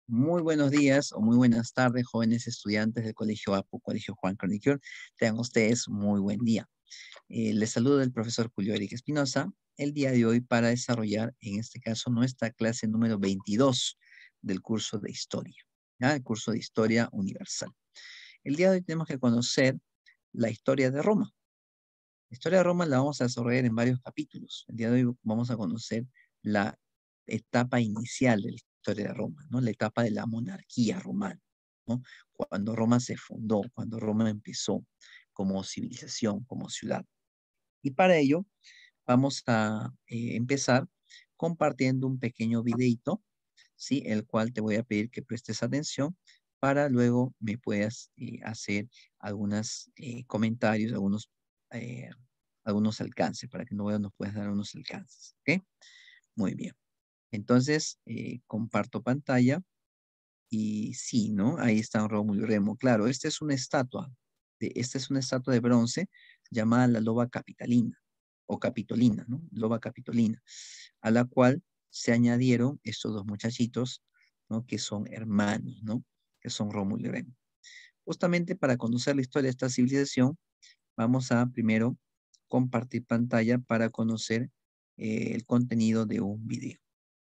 Muy buenos días o muy buenas tardes, jóvenes estudiantes del Colegio APU, Colegio Juan Carnicure. Tengan ustedes muy buen día. Les saluda el profesor Julio Eric Espinosa el día de hoy para desarrollar, en este caso, nuestra clase número 22 del curso de Historia, ¿ya? El curso de Historia Universal. El día de hoy tenemos que conocer la historia de Roma. La historia de Roma la vamos a desarrollar en varios capítulos. El día de hoy vamos a conocer la etapa inicial de la historia de Roma, ¿no? La etapa de la monarquía romana, ¿no? Cuando Roma se fundó, cuando Roma empezó como civilización, como ciudad. Y para ello vamos a empezar compartiendo un pequeño videito, ¿sí? El cual te voy a pedir que prestes atención para luego me puedas hacer algunos comentarios, eh, algunos alcances, para que luego nos puedas dar unos alcances, ¿ok? Muy bien. Entonces, comparto pantalla y sí, ¿no? Ahí está Rómulo y Remo. Claro, esta es una estatua de bronce llamada la loba capitalina o capitolina, ¿no? Loba capitolina, a la cual se añadieron estos dos muchachitos, ¿no? Que son hermanos, ¿no? Que son Rómulo y Remo. Justamente para conocer la historia de esta civilización, vamos a primero compartir pantalla para conocer el contenido de un video,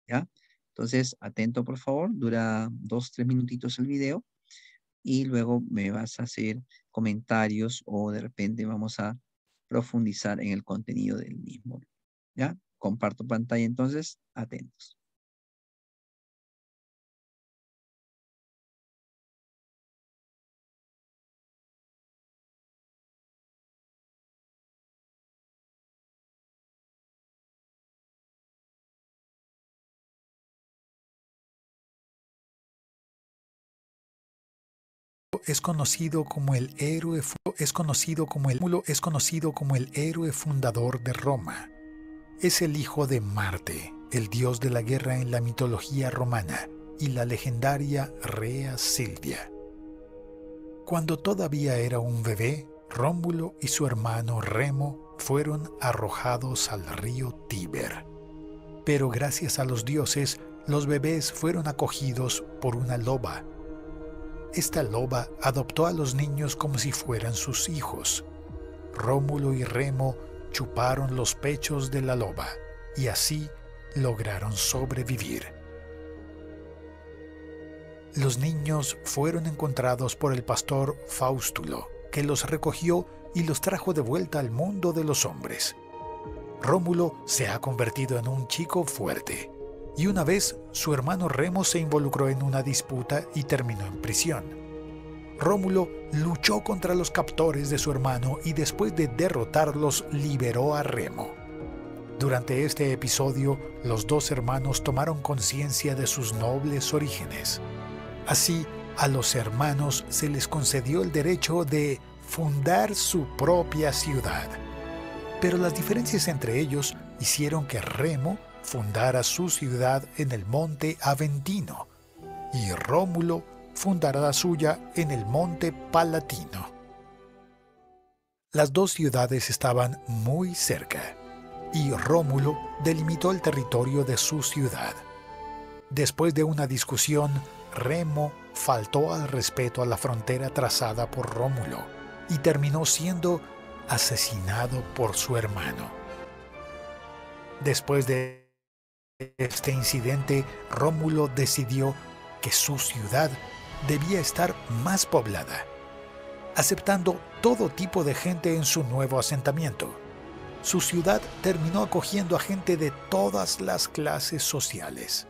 ¿ya? Entonces, atento por favor, dura 2, 3 minutitos el video y luego me vas a hacer comentarios o de repente vamos a profundizar en el contenido del mismo, ¿ya? Comparto pantalla entonces, atentos. Es conocido como el héroe, es conocido como el héroe fundador de Roma. Es el hijo de Marte, el dios de la guerra en la mitología romana, y la legendaria Rea Silvia. Cuando todavía era un bebé, Rómulo y su hermano Remo fueron arrojados al río Tíber. Pero gracias a los dioses, los bebés fueron acogidos por una loba. Esta loba adoptó a los niños como si fueran sus hijos. Rómulo y Remo chuparon los pechos de la loba y así lograron sobrevivir. Los niños fueron encontrados por el pastor Faustulo, que los recogió y los trajo de vuelta al mundo de los hombres. Rómulo se ha convertido en un chico fuerte, y una vez su hermano Remo se involucró en una disputa y terminó en prisión. Rómulo luchó contra los captores de su hermano y después de derrotarlos liberó a Remo. Durante este episodio, los dos hermanos tomaron conciencia de sus nobles orígenes. Así, a los hermanos se les concedió el derecho de fundar su propia ciudad. Pero las diferencias entre ellos hicieron que Remo fundara su ciudad en el monte Aventino y Rómulo fundara la suya en el monte Palatino. Las dos ciudades estaban muy cerca y Rómulo delimitó el territorio de su ciudad. Después de una discusión, Remo faltó al respeto a la frontera trazada por Rómulo y terminó siendo asesinado por su hermano. Después de este incidente, Rómulo decidió que su ciudad debía estar más poblada, aceptando todo tipo de gente en su nuevo asentamiento. Su ciudad terminó acogiendo a gente de todas las clases sociales.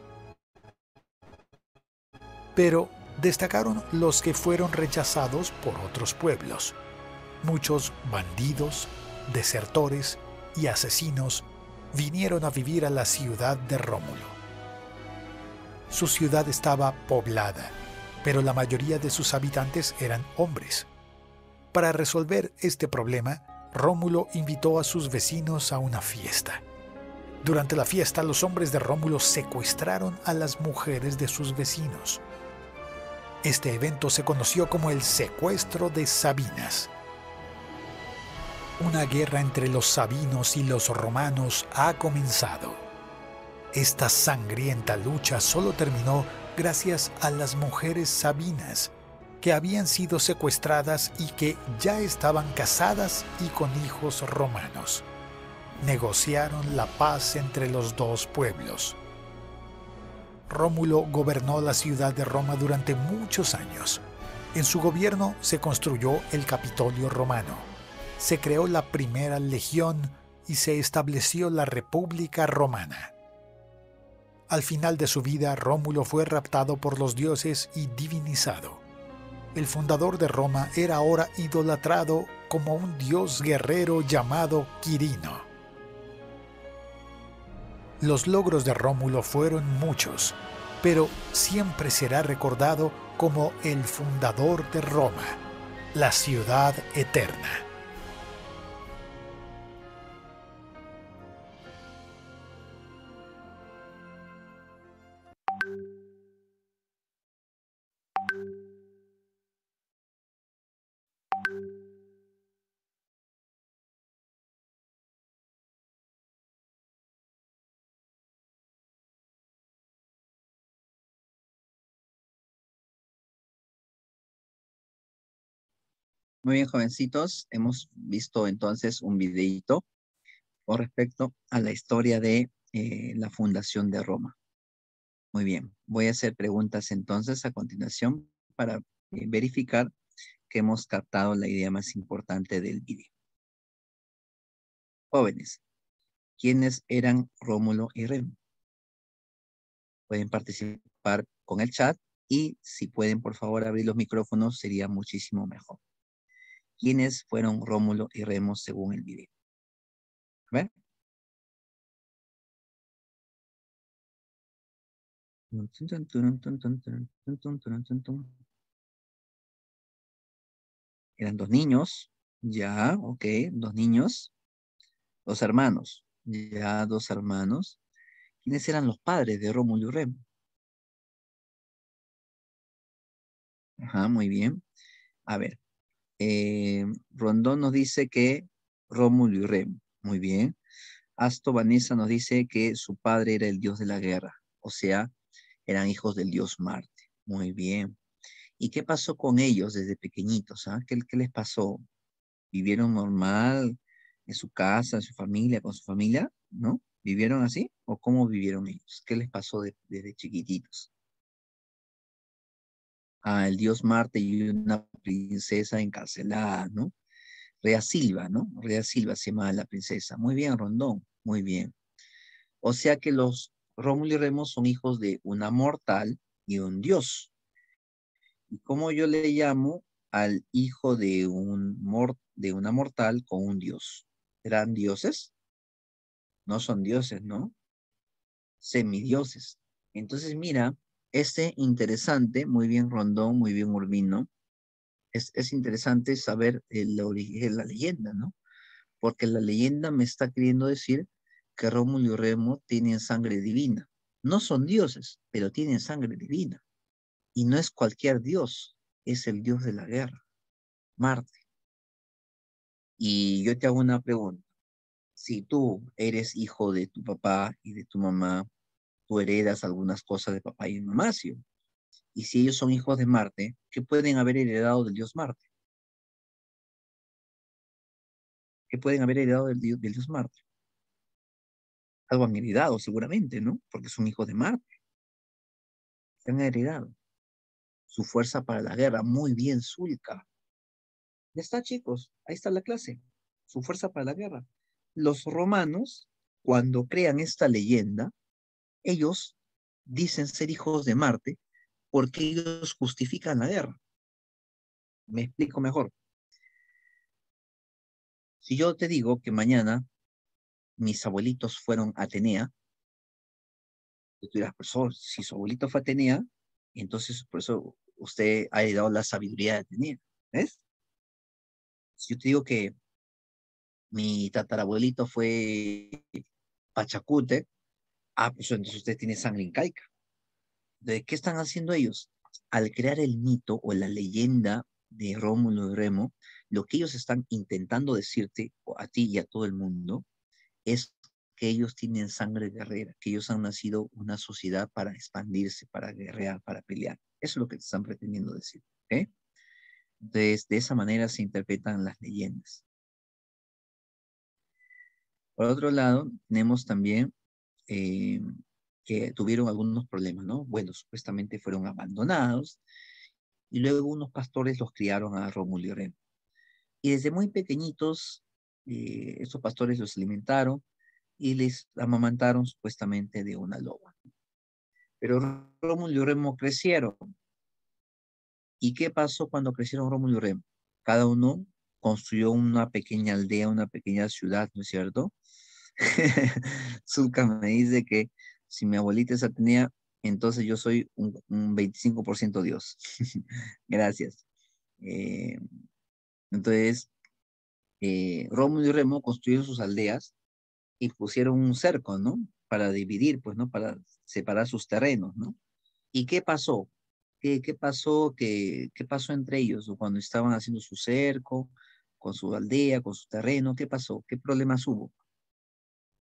Pero destacaron los que fueron rechazados por otros pueblos. Muchos bandidos, desertores y asesinos vinieron a vivir a la ciudad de Rómulo. Su ciudad estaba poblada, pero la mayoría de sus habitantes eran hombres. Para resolver este problema, Rómulo invitó a sus vecinos a una fiesta. Durante la fiesta, los hombres de Rómulo secuestraron a las mujeres de sus vecinos. Este evento se conoció como el secuestro de Sabinas. Una guerra entre los sabinos y los romanos ha comenzado. Esta sangrienta lucha solo terminó gracias a las mujeres sabinas, que habían sido secuestradas y que ya estaban casadas y con hijos romanos. Negociaron la paz entre los dos pueblos. Rómulo gobernó la ciudad de Roma durante muchos años. En su gobierno se construyó el Capitolio romano, se creó la primera legión y se estableció la República Romana. Al final de su vida, Rómulo fue raptado por los dioses y divinizado. El fundador de Roma era ahora idolatrado como un dios guerrero llamado Quirino. Los logros de Rómulo fueron muchos, pero siempre será recordado como el fundador de Roma, la ciudad eterna. Muy bien, jovencitos. Hemos visto entonces un videíto con respecto a la historia de la fundación de Roma. Muy bien. Voy a hacer preguntas entonces a continuación para verificar que hemos captado la idea más importante del video. Jóvenes, ¿quiénes eran Rómulo y Remo? Pueden participar con el chat y si pueden, por favor, abrir los micrófonos, sería muchísimo mejor. ¿Quiénes fueron Rómulo y Remo según el video? A ver. Eran dos niños, ya, ok, dos niños, dos hermanos, ya, dos hermanos. ¿Quiénes eran los padres de Rómulo y Remo? Ajá, muy bien. A ver, Rondón nos dice que Rómulo y Remo, muy bien. Asto Vanessa nos dice que su padre era el dios de la guerra, o sea, eran hijos del dios Marte. Muy bien. ¿Y qué pasó con ellos desde pequeñitos? ¿Ah? ¿Qué les pasó? ¿Vivieron normal en su casa, en su familia, con su familia? ¿No? ¿Vivieron así? ¿O cómo vivieron ellos? ¿Qué les pasó desde chiquititos? Ah, el dios Marte y una princesa encarcelada, ¿no? Rea Silva, ¿no? Rea Silva se llama la princesa. Muy bien, Rondón, muy bien. O sea que los Rómulo y Remo son hijos de una mortal y un dios. ¿Y cómo yo le llamo al hijo de de una mortal con un dios? ¿Serán dioses? No son dioses, ¿no? Semidioses. Entonces, mira, este interesante, muy bien Rondón, muy bien Urbino, es interesante saber el origen, la leyenda, ¿no? Porque la leyenda me está queriendo decir que Rómulo y Remo tienen sangre divina. No son dioses, pero tienen sangre divina. Y no es cualquier dios, es el dios de la guerra, Marte. Y yo te hago una pregunta. Si tú eres hijo de tu papá y de tu mamá, tú heredas algunas cosas de papá y de mamá, ¿sí? Y si ellos son hijos de Marte, ¿qué pueden haber heredado del dios Marte? ¿Qué pueden haber heredado del dios Marte? Algo han heredado seguramente, ¿no? Porque son hijos de Marte. ¿Qué han heredado? Su fuerza para la guerra. Muy bien, Zulka. Ya está, chicos. Ahí está la clase. Su fuerza para la guerra. Los romanos, cuando crean esta leyenda, ellos dicen ser hijos de Marte porque ellos justifican la guerra. Me explico mejor. Si yo te digo que mañana mis abuelitos fueron a Atenea, tú dirás, profesor, si su abuelito fue a Atenea, entonces por eso usted ha heredado la sabiduría de Atenea. ¿Ves? Si yo te digo que mi tatarabuelito fue Pachacute, pues entonces usted tiene sangre incaica. ¿De qué están haciendo ellos? Al crear el mito o la leyenda de Rómulo y Remo, lo que ellos están intentando decirte a ti y a todo el mundo es que ellos tienen sangre guerrera, que ellos han nacido una sociedad para expandirse, para guerrear, para pelear. Eso es lo que te están pretendiendo decir, ¿ok? Entonces, de esa manera se interpretan las leyendas. Por otro lado, tenemos también eh, que tuvieron algunos problemas, ¿no? Bueno, supuestamente fueron abandonados y luego unos pastores los criaron a Rómulo y Remo. Y desde muy pequeñitos, estos pastores los alimentaron y les amamantaron supuestamente de una loba. Pero Rómulo y Remo crecieron. ¿Y qué pasó cuando crecieron Rómulo y Remo? Cada uno construyó una pequeña aldea, una pequeña ciudad, ¿no es cierto? Zulka me dice que si mi abuelita es Atenea, entonces yo soy un 25% Dios. Gracias. Eh, entonces, Rómulo y Remo construyeron sus aldeas y pusieron un cerco, ¿no? Para dividir, pues, ¿no? Para separar sus terrenos, ¿no? ¿Y qué pasó? ¿Qué pasó? ¿Qué pasó entre ellos? ¿O cuando estaban haciendo su cerco, con su aldea, con su terreno? ¿Qué pasó? ¿Qué problemas hubo?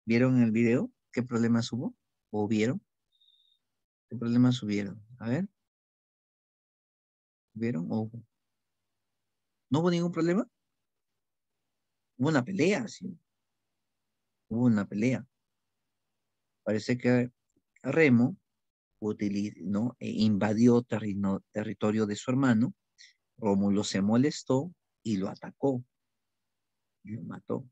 ¿Vieron en el video? ¿Qué problemas hubo? ¿O vieron? ¿Qué problemas hubieron? A ver, ¿vieron? ¿O no hubo ningún problema? Hubo una pelea, sí. Hubo una pelea. Parece que Remo ¿no? Invadió territorio de su hermano. Rómulo se molestó y lo atacó y lo mató.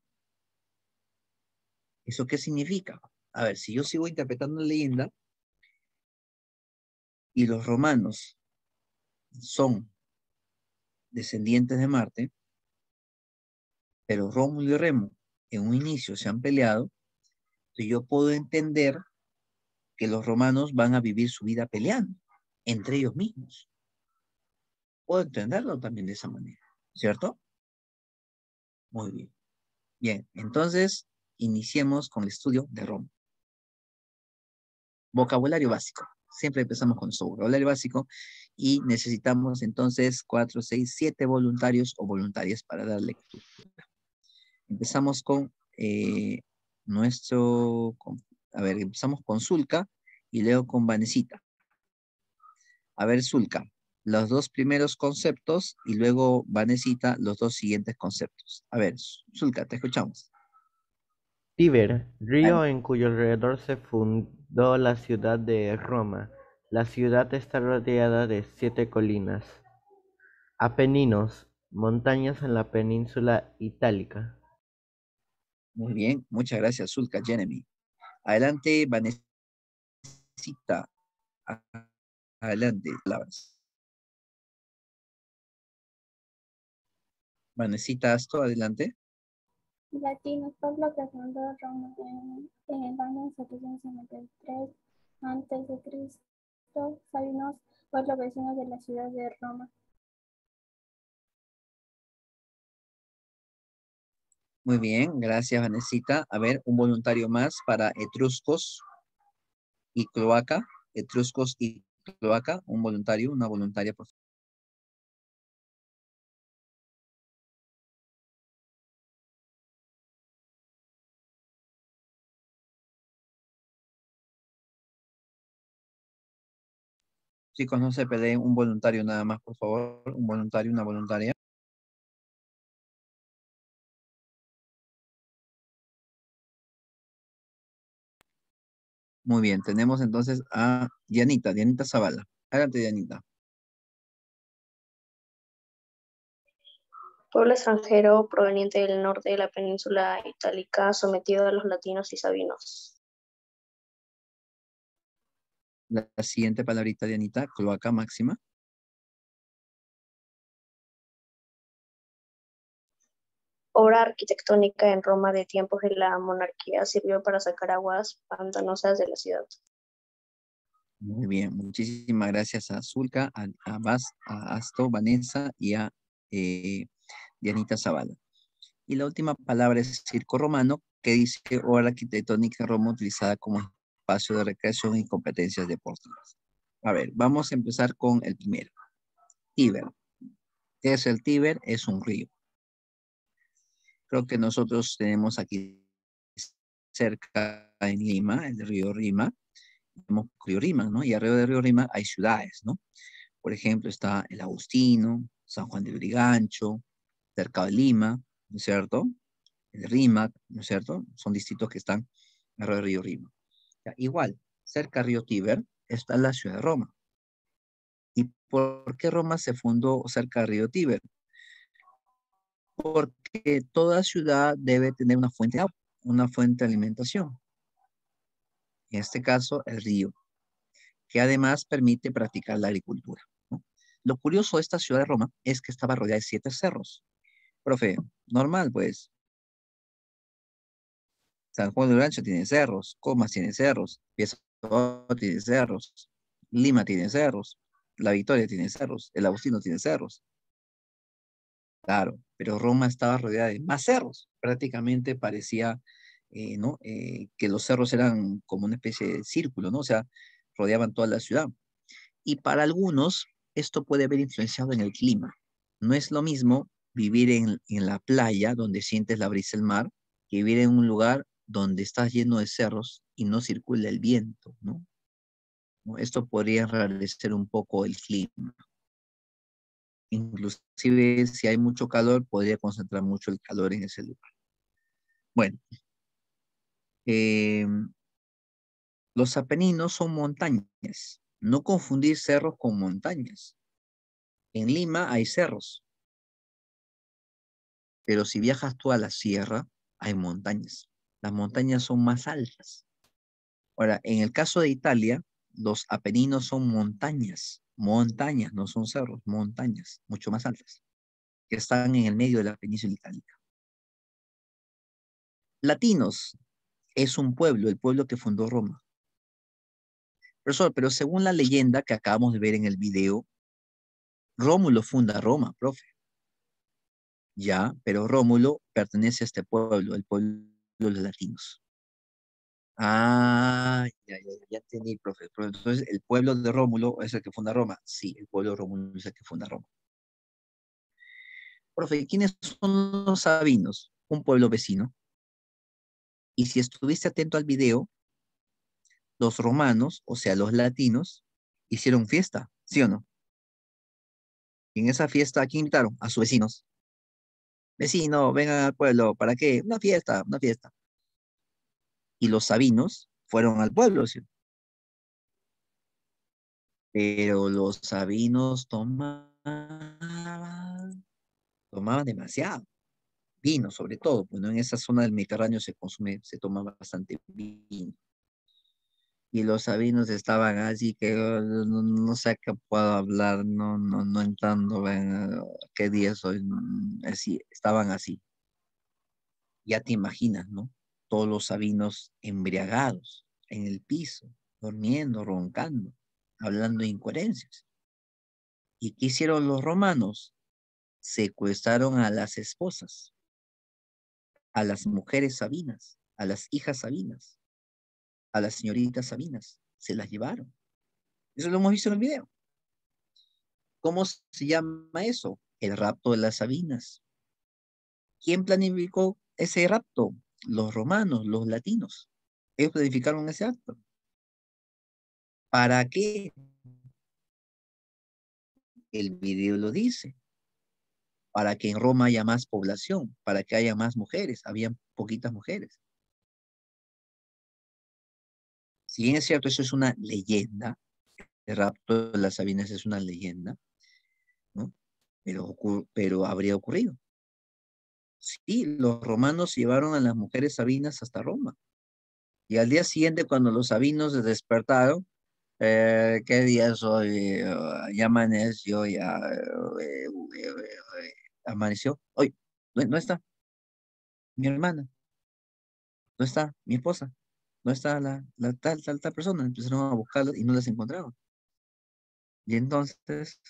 ¿Eso qué significa? A ver, si yo sigo interpretando la leyenda y los romanos son descendientes de Marte, pero Rómulo y Remo en un inicio se han peleado, entonces yo puedo entender que los romanos van a vivir su vida peleando entre ellos mismos. Puedo entenderlo también de esa manera, ¿cierto? Muy bien. Bien, entonces iniciemos con el estudio de Roma. Vocabulario básico. Siempre empezamos con nuestro vocabulario básico y necesitamos entonces 4, 6, 7 voluntarios o voluntarias para dar lectura. Empezamos con empezamos con Zulka y luego con Vanesita. A ver, Zulka, los dos primeros conceptos y luego Vanesita los dos siguientes conceptos. A ver, Zulka, te escuchamos. Tíber, Vale. río en cuyo alrededor se fundó la ciudad de Roma. La ciudad está rodeada de 7 colinas. Apeninos, montañas en la península itálica. Muy bien, muchas gracias, Zulka, Jeremy. Adelante, Vanesita. Adelante, palabras. Vanesita Asto, adelante. Latinos, pueblo que fundó Roma en el año 753 a.C. Sabinos, pueblo vecino de la ciudad de Roma. Muy bien, gracias, Vanesita. A ver, un voluntario más para etruscos y cloaca. Etruscos y cloaca, un voluntario, una voluntaria, por favor. Chicos, no se peleen, un voluntario nada más, por favor. Un voluntario, una voluntaria. Muy bien, tenemos entonces a Dianita Zavala. Adelante, Dianita. Pueblo extranjero proveniente del norte de la península itálica, sometido a los latinos y sabinos. La siguiente palabrita, Dianita, cloaca máxima. Obra arquitectónica en Roma de tiempos de la monarquía, sirvió para sacar aguas pantanosas de la ciudad. Muy bien, muchísimas gracias a Zulka, a Asto, Vanessa y a Dianita Zavala. Y la última palabra es circo romano, que dice obra arquitectónica en Roma utilizada como espacio de recreación y competencias deportivas. A ver, vamos a empezar con el primero. Tíber. ¿Qué es el Tíber? Es un río. Creo que nosotros tenemos aquí cerca en Lima, el río Rima, tenemos río Rima, ¿no? Y alrededor del río Rima hay ciudades, ¿no? Por ejemplo, está el Agustino, San Juan de Lurigancho, cerca de Lima, ¿no es cierto? El Rímac, ¿no es cierto? Son distritos que están alrededor del río Rima. Ya, igual, cerca del río Tíber está la ciudad de Roma. ¿Y por qué Roma se fundó cerca del río Tíber? Porque toda ciudad debe tener una fuente de agua, una fuente de alimentación. En este caso, el río, que además permite practicar la agricultura, ¿no? Lo curioso de esta ciudad de Roma es que estaba rodeada de 7 cerros. Profe, normal, pues. San Juan de Orancho tiene cerros, Comas tiene cerros, Piezas tiene cerros, Lima tiene cerros, La Victoria tiene cerros, el Agustino tiene cerros. Claro, pero Roma estaba rodeada de más cerros. Prácticamente parecía, ¿no? Que los cerros eran como una especie de círculo, ¿no? O sea, rodeaban toda la ciudad. Y para algunos, esto puede haber influenciado en el clima. No es lo mismo vivir en la playa, donde sientes la brisa del mar, que vivir en un lugar donde estás lleno de cerros y no circula el viento, ¿no? ¿No? Esto podría enrarecer un poco el clima. Inclusive, si hay mucho calor, podría concentrar mucho el calor en ese lugar. Bueno, eh, los Apeninos son montañas. No confundir cerros con montañas. En Lima hay cerros, pero si viajas tú a la sierra, hay montañas. Las montañas son más altas. Ahora, en el caso de Italia, los Apeninos son montañas. Montañas, no son cerros, montañas, mucho más altas, que están en el medio de la península itálica. Latinos es un pueblo, el pueblo que fundó Roma. Profesor, pero según la leyenda que acabamos de ver en el video, Rómulo funda Roma, profe. Ya, pero Rómulo pertenece a este pueblo, el pueblo de los latinos. Ah, ya entendí, profe. Entonces, ¿el pueblo de Rómulo es el que funda Roma? Sí, el pueblo de Rómulo es el que funda Roma. Profe, ¿quiénes son los sabinos? Un pueblo vecino. Y si estuviste atento al video, los romanos, o sea, los latinos, hicieron fiesta, ¿sí o no? Y en esa fiesta, ¿a quién invitaron? A sus vecinos. Vecino, vengan al pueblo, ¿para qué? Una fiesta, una fiesta. Y los sabinos fueron al pueblo, ¿sí? Pero los sabinos tomaban demasiado. Vino sobre todo, bueno, en esa zona del Mediterráneo se toma bastante vino. Y los sabinos estaban así que no sé qué puedo hablar, no entiendo qué día es hoy, así, estaban así. Ya te imaginas, ¿no? Todos los sabinos embriagados en el piso, durmiendo, roncando, hablando de incoherencias. ¿Y qué hicieron los romanos? Secuestraron a las esposas, a las mujeres sabinas, a las hijas sabinas, a las señoritas sabinas. Se las llevaron. Eso lo hemos visto en el video. ¿Cómo se llama eso? El rapto de las sabinas. ¿Quién planificó ese rapto? Los romanos, los latinos. Ellos planificaron ese acto. ¿Para qué? El video lo dice. Para que en Roma haya más población, para que haya más mujeres. Habían poquitas mujeres. Si bien es cierto, eso es una leyenda, el rapto de las Sabinas es una leyenda, ¿no? Pero habría ocurrido. Sí, los romanos llevaron a las mujeres sabinas hasta Roma. Y al día siguiente, cuando los sabinos se despertaron, ¿qué día es hoy? Ya amaneció, amaneció. Hoy, no está mi hermana, no está mi esposa, no está la tal persona. Empezaron a buscarla y no las encontraban. Y entonces,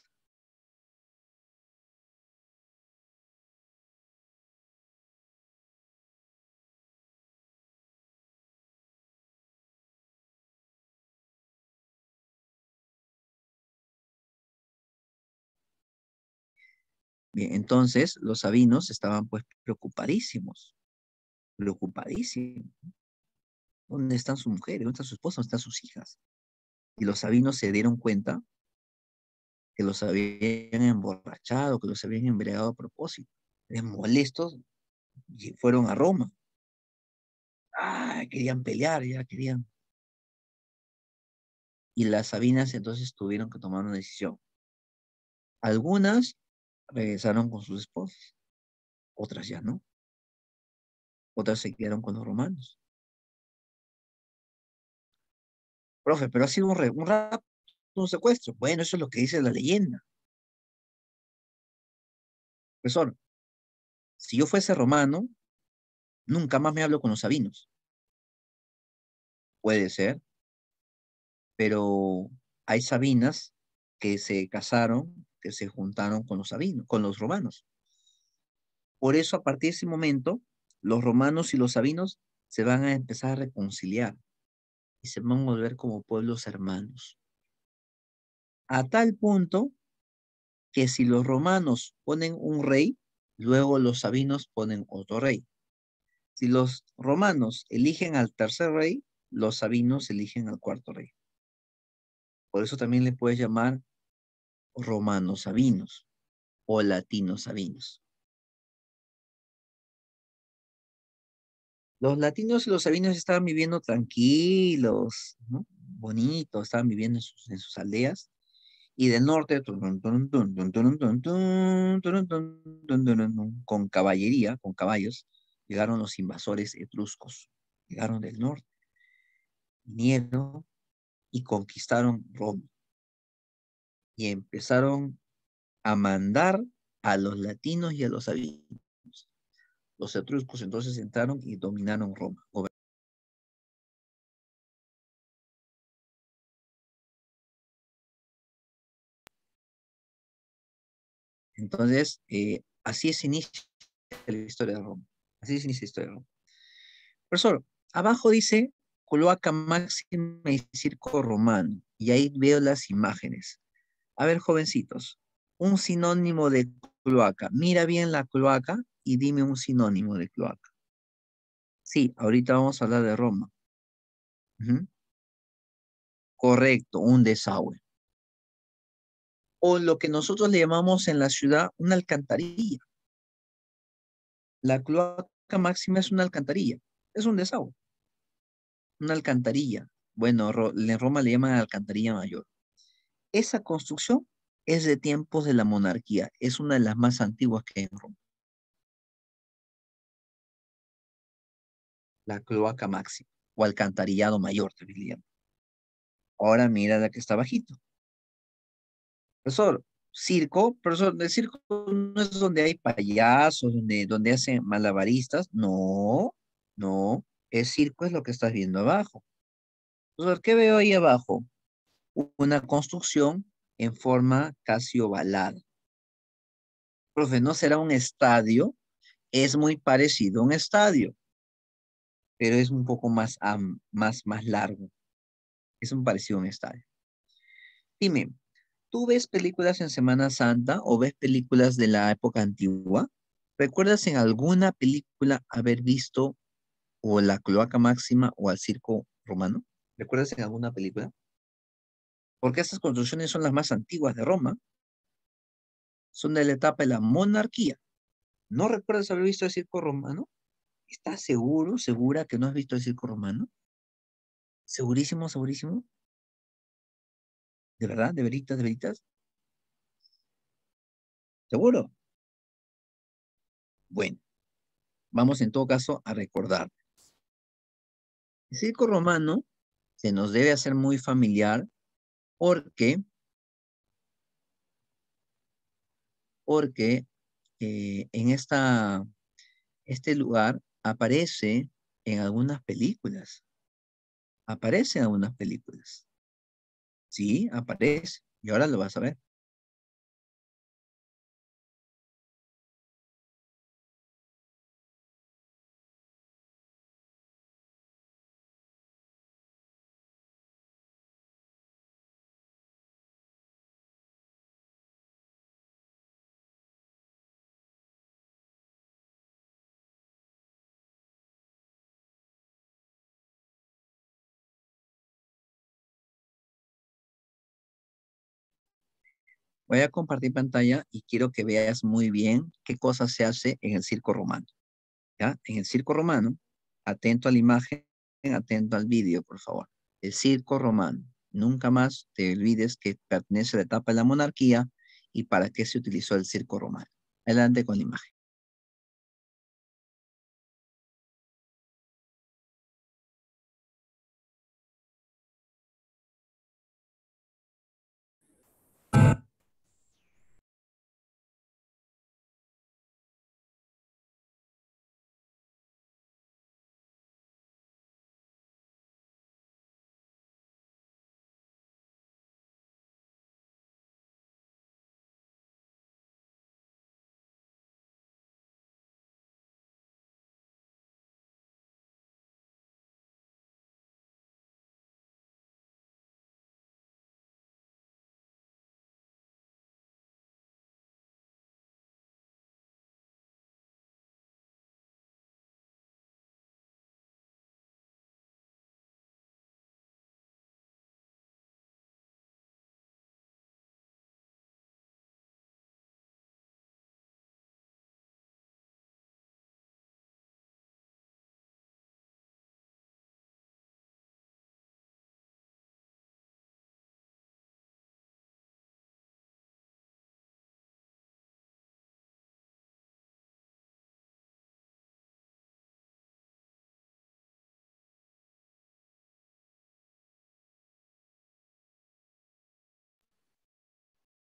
bien, entonces los sabinos estaban pues preocupadísimos, preocupadísimos. ¿Dónde están sus mujeres? ¿Dónde está su esposa? ¿Dónde están sus hijas? Y los sabinos se dieron cuenta que los habían emborrachado, que los habían embriagado a propósito. Molestos, y fueron a Roma. Querían pelear, ya querían. Y las sabinas entonces tuvieron que tomar una decisión. Algunas regresaron con sus esposas, otras ya no. Otras se quedaron con los romanos. Profe, pero ha sido un rapto, un secuestro. Bueno, eso es lo que dice la leyenda. Profesor, si yo fuese romano, nunca más me hablo con los sabinos. Puede ser, pero hay sabinas que se casaron, que se juntaron con los sabinos, con los romanos. Por eso, a partir de ese momento, los romanos y los sabinos se van a empezar a reconciliar y se van a volver como pueblos hermanos. A tal punto que si los romanos ponen un rey, luego los sabinos ponen otro rey. Si los romanos eligen al tercer rey, los sabinos eligen al cuarto rey. Por eso también le puedes llamar romanos sabinos o latinos sabinos. Los latinos y los sabinos estaban viviendo tranquilos, ¿no? Bonitos, estaban viviendo en sus aldeas. Y del norte, con caballería, con caballos, llegaron los invasores etruscos. Llegaron del norte, vinieron y conquistaron Roma. Y empezaron a mandar a los latinos y a los sabinos. Los etruscos entonces entraron y dominaron Roma. Entonces, así se inicia la historia de Roma. Así se inicia la historia de Roma. Profesor, abajo dice cloaca máxima y circo romano. Y ahí veo las imágenes. A ver, jovencitos, un sinónimo de cloaca. Mira bien la cloaca y dime un sinónimo de cloaca. Sí, ahorita vamos a hablar de Roma. Ujú. Correcto, un desagüe. O lo que nosotros le llamamos en la ciudad una alcantarilla. La cloaca máxima es una alcantarilla, es un desagüe, una alcantarilla. Bueno, en Roma le llaman alcantarilla mayor. Esa construcción es de tiempos de la monarquía, es una de las más antiguas que hay en Roma. La cloaca máxima o alcantarillado mayor, también le llaman. Ahora mira la que está bajito. Profesor, circo, profesor, el circo no es donde hay payasos, donde hacen malabaristas. No, no, el circo es lo que estás viendo abajo. Profesor, ¿qué veo ahí abajo? Una construcción en forma casi ovalada. Profe, ¿no será un estadio? Es muy parecido a un estadio, pero es un poco más largo. Es un parecido a un estadio. Dime, ¿tú ves películas en Semana Santa o ves películas de la época antigua? ¿Recuerdas en alguna película haber visto o la cloaca máxima o al circo romano? ¿Recuerdas en alguna película? Porque estas construcciones son las más antiguas de Roma, son de la etapa de la monarquía. ¿No recuerdas haber visto el circo romano? ¿Estás seguro, segura que no has visto el circo romano? ¿Segurísimo, segurísimo? ¿De verdad? ¿De veritas, de veritas? ¿Seguro? Bueno, vamos en todo caso a recordar. El circo romano se nos debe hacer muy familiar porque, porque en este lugar aparece en algunas películas. Aparece en algunas películas. Sí, aparece. Y ahora lo vas a ver. Voy a compartir pantalla y quiero que veas muy bien qué cosa se hace en el circo romano. ¿Ya? En el circo romano, atento a la imagen, atento al vídeo, por favor. El circo romano. Nunca más te olvides que pertenece a la etapa de la monarquía y para qué se utilizó el circo romano. Adelante con la imagen.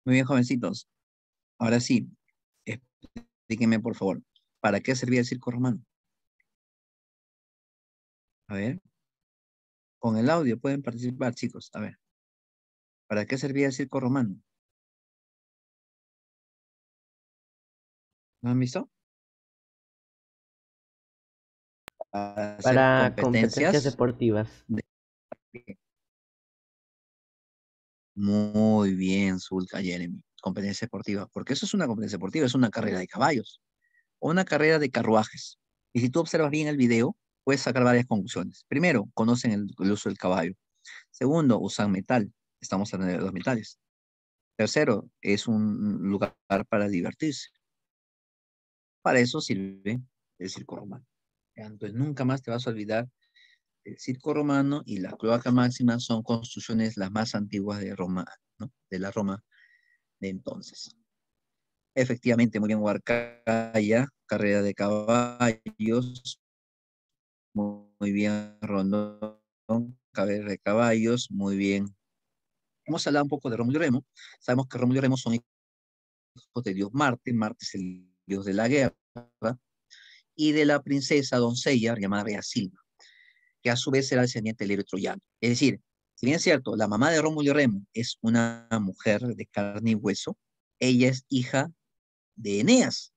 Muy bien, jovencitos. Ahora sí, explíquenme, por favor, ¿para qué servía el circo romano? A ver, con el audio pueden participar, chicos. A ver, ¿para qué servía el circo romano? ¿Lo han visto? Para hacer Para competencias competencias. deportivas. Muy bien, Zulka, Jeremy. Competencia deportiva. Porque eso es una competencia deportiva, es una carrera de caballos o una carrera de carruajes. Y si tú observas bien el video, puedes sacar varias conclusiones. Primero, conocen el uso del caballo. Segundo, usan metal. Estamos hablando de los metales. Tercero, es un lugar para divertirse. Para eso sirve el circo romano. Entonces, nunca más te vas a olvidar. El circo romano y la cloaca máxima son construcciones las más antiguas de Roma, ¿no? De la Roma de entonces. Efectivamente, muy bien, Huarcaya, carrera de caballos, muy bien, Rondón, carrera de caballos, muy bien. Hemos hablado un poco de Rómulo y Remo. Sabemos que Rómulo y Remo son hijos de Dios Marte. Marte es el dios de la guerra, y de la princesa doncella llamada Rea Silva, que a su vez era descendiente del héroe troyano. Es decir, si bien es cierto, la mamá de Rómulo y Remo es una mujer de carne y hueso, ella es hija de Eneas,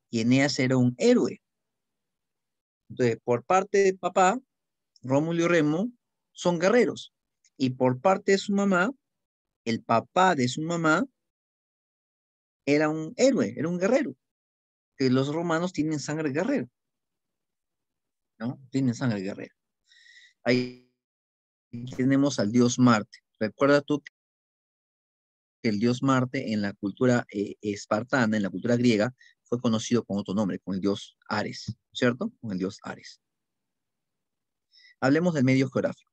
y Eneas era un héroe. Entonces, por parte de papá, Rómulo y Remo son guerreros, y por parte de su mamá, el papá de su mamá era un héroe, era un guerrero, que los romanos tienen sangre guerrera, ¿no? Tienen sangre guerrera. Ahí tenemos al dios Marte. Recuerda tú que el dios Marte en la cultura espartana, en la cultura griega, fue conocido con otro nombre, con el dios Ares, ¿cierto? Con el dios Ares. Hablemos del medio geográfico.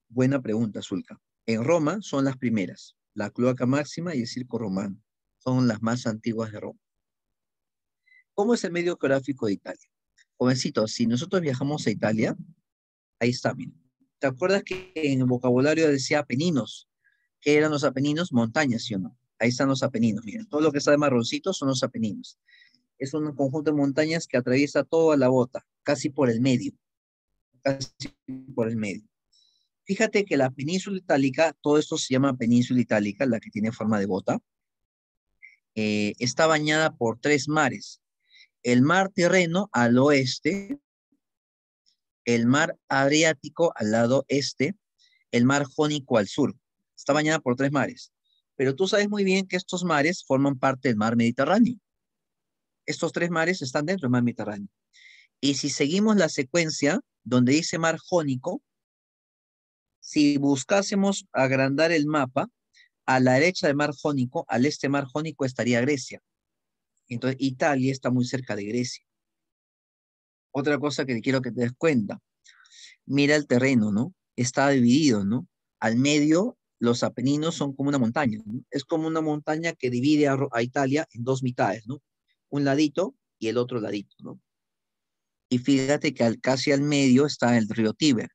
Buena pregunta, Zulka. En Roma son las primeras, la cloaca máxima y el circo romano. Son las más antiguas de Roma. ¿Cómo es el medio geográfico de Italia? Jovencitos, si nosotros viajamos a Italia, ahí está, miren. ¿Te acuerdas que en el vocabulario decía Apeninos? ¿Qué eran los Apeninos? Montañas, ¿sí o no? Ahí están los Apeninos, miren. Todo lo que está de marroncito son los Apeninos. Es un conjunto de montañas que atraviesa toda la bota, casi por el medio. Casi por el medio. Fíjate que la península itálica, todo esto se llama península itálica, la que tiene forma de bota, está bañada por tres mares. El mar Tirreno al oeste, el mar Adriático al lado este, el mar Jónico al sur. Está bañada por tres mares. Pero tú sabes muy bien que estos mares forman parte del mar Mediterráneo. Estos tres mares están dentro del mar Mediterráneo. Y si seguimos la secuencia donde dice mar Jónico, si buscásemos agrandar el mapa, A la derecha del mar Jónico, al este mar Jónico estaría Grecia. Entonces, Italia está muy cerca de Grecia. Otra cosa que quiero que te des cuenta. Mira el terreno, ¿no? Está dividido, ¿no? Al medio, los Apeninos son como una montaña, ¿no? Es como una montaña que divide a Italia en dos mitades, ¿no? Un ladito y el otro ladito, ¿no? Y fíjate que casi al medio está el río Tíber.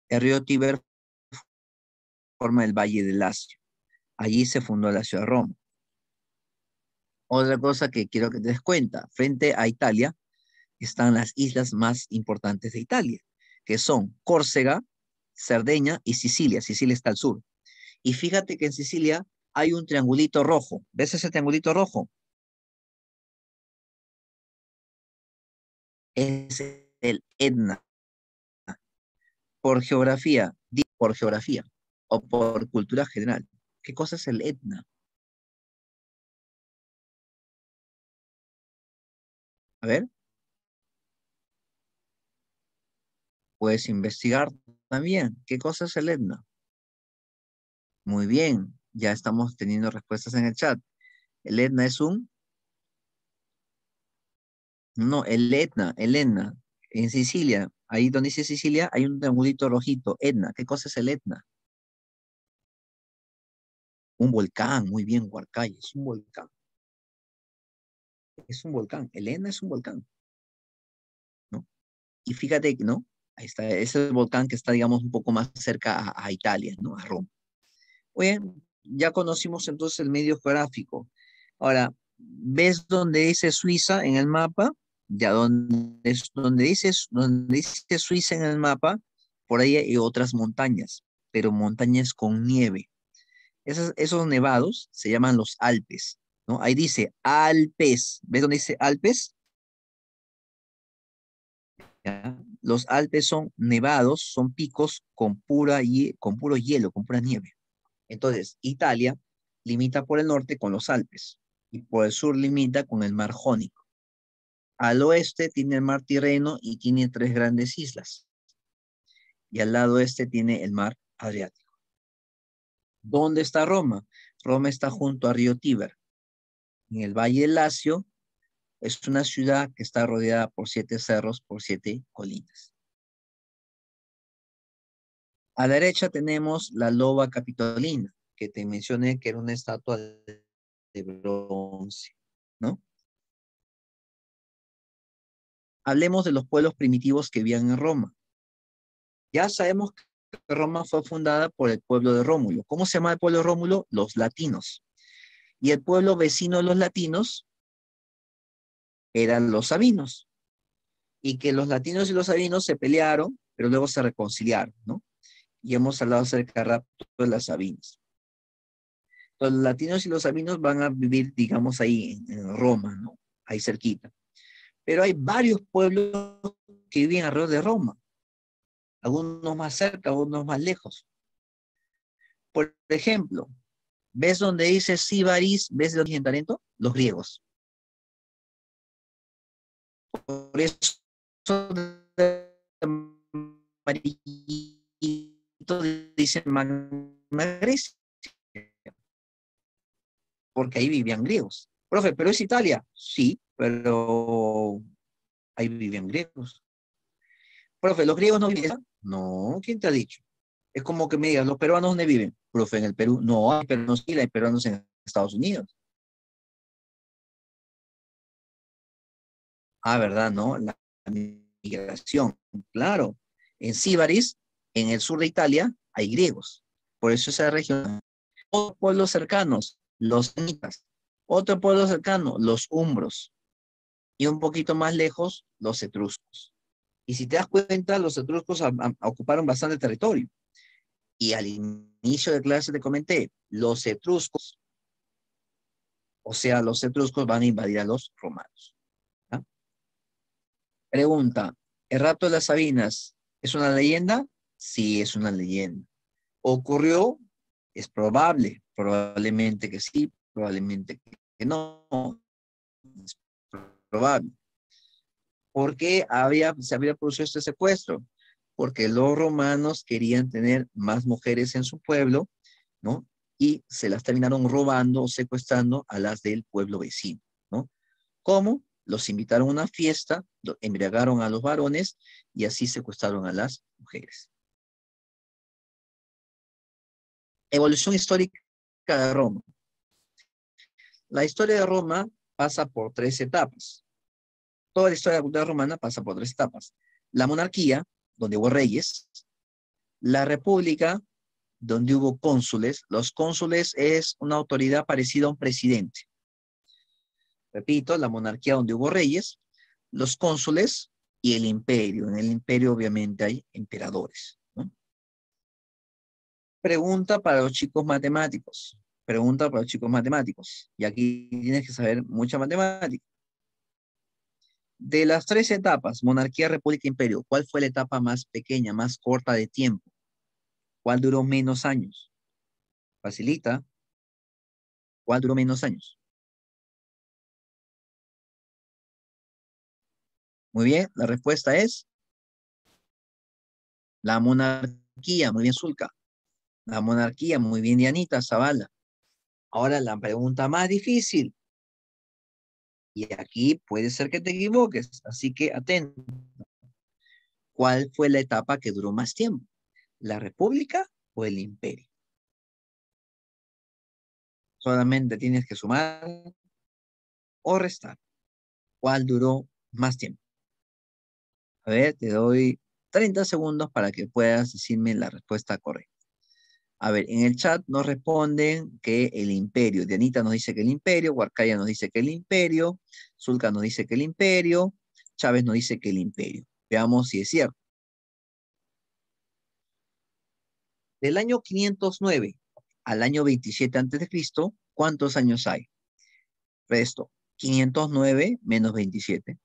El río Tíber forma el Valle del Lacio. Allí se fundó la ciudad de Roma. Otra cosa que quiero que te des cuenta, frente a Italia están las islas más importantes de Italia, que son Córcega, Cerdeña y Sicilia. Sicilia está al sur. Y fíjate que en Sicilia hay un triangulito rojo. ¿Ves ese triangulito rojo? Es el Etna. Por geografía, por geografía o por cultura general. ¿Qué cosa es el Etna? A ver, puedes investigar también. ¿Qué cosa es el Etna? Muy bien, ya estamos teniendo respuestas en el chat. El Etna es un... No, el Etna, en Sicilia, ahí donde dice Sicilia, hay un triangulito rojito, Etna. ¿Qué cosa es el Etna? Un volcán, muy bien, Huarcay, es un volcán. Es un volcán, el Etna es un volcán, ¿no? Y fíjate que, ¿no? Ahí está, ese es el volcán que está, digamos, un poco más cerca a Italia, ¿no? A Roma. Oye, ya conocimos entonces el medio geográfico. Ahora, ¿ves dónde dice Suiza en el mapa? Ya donde dice Suiza en el mapa, por ahí hay otras montañas, pero montañas con nieve. Esos nevados se llaman los Alpes, ¿no? Ahí dice Alpes. ¿Ves dónde dice Alpes? ¿Ya? Los Alpes son nevados, son picos con puro hielo, con pura nieve. Entonces, Italia limita por el norte con los Alpes y por el sur limita con el mar Jónico. Al oeste tiene el mar Tirreno y tiene tres grandes islas. Y al lado oeste tiene el mar Adriático. ¿Dónde está Roma? Roma está junto a río Tíber, en el Valle del Lacio. Es una ciudad que está rodeada por 7 cerros, por 7 colinas. A la derecha tenemos la loba capitolina, que te mencioné que era una estatua de bronce, ¿no? Hablemos de los pueblos primitivos que vivían en Roma. Ya sabemos que Roma fue fundada por el pueblo de Rómulo. ¿Cómo se llama el pueblo de Rómulo? Los latinos. Y el pueblo vecino de los latinos eran los sabinos. Y que los latinos y los sabinos se pelearon, pero luego se reconciliaron, ¿no? Y hemos hablado acerca del rapto de las Sabinas. Entonces, los latinos y los sabinos van a vivir, digamos, ahí en Roma, ¿no? Ahí cerquita. Pero hay varios pueblos que viven alrededor de Roma. Algunos más cerca, algunos más lejos. Por ejemplo, ¿ves donde dice Síbaris? ¿Ves de origen talento? Los griegos. Por eso amarillito dice Magna Grecia, porque ahí vivían griegos. Profe, ¿pero es Italia? Sí, pero ahí vivían griegos. Profe, ¿los griegos no viven? No, ¿quién te ha dicho? Es como que me digas, ¿los peruanos dónde viven? Profe, en el Perú. No, hay peruanos, sí, hay peruanos en Estados Unidos. Ah, ¿verdad? No, la migración. Claro. En Síbaris, en el sur de Italia, hay griegos. Por eso esa región. Otros pueblos cercanos, los semitas. Otro pueblo cercano, los umbros. Y un poquito más lejos, los etruscos. Y si te das cuenta, los etruscos ocuparon bastante territorio. Y al inicio de clase te comenté, los etruscos, o sea, los etruscos van a invadir a los romanos. ¿Ah? Pregunta, ¿el rapto de las Sabinas es una leyenda? Sí, es una leyenda. ¿Ocurrió? Es probable, probablemente que sí, probablemente que no. Es probable. ¿Por qué se había producido este secuestro? Porque los romanos querían tener más mujeres en su pueblo ¿no? Y se las terminaron robando o secuestrando a las del pueblo vecino, ¿no? ¿Cómo? Los invitaron a una fiesta, embriagaron a los varones y así secuestraron a las mujeres. Evolución histórica de Roma. La historia de Roma pasa por 3 etapas. Toda la historia de la cultura romana pasa por 3 etapas. La monarquía, donde hubo reyes. La república, donde hubo cónsules. Los cónsules es una autoridad parecida a un presidente. Repito, la monarquía donde hubo reyes, los cónsules y el imperio. En el imperio obviamente hay emperadores, ¿no? Pregunta para los chicos matemáticos. Pregunta para los chicos matemáticos. Y aquí tienes que saber mucha matemática. De las 3 etapas, monarquía, república, imperio, ¿cuál fue la etapa más pequeña, más corta de tiempo? ¿Cuál duró menos años? Facilita. ¿Cuál duró menos años? Muy bien, la respuesta es la monarquía. Muy bien, Zulka. La monarquía, muy bien, Dianita Zavala. Ahora la pregunta más difícil. Y aquí puede ser que te equivoques, así que atento. ¿Cuál fue la etapa que duró más tiempo? ¿La república o el imperio? Solamente tienes que sumar o restar. ¿Cuál duró más tiempo? A ver, te doy 30 segundos para que puedas decirme la respuesta correcta. A ver, en el chat nos responden que el imperio. Dianita nos dice que el imperio, Huarcaya nos dice que el imperio, Zulka nos dice que el imperio, Chávez nos dice que el imperio. Veamos si es cierto. Del año 509 al año 27 a.C., ¿cuántos años hay? Resto, 509 menos 27.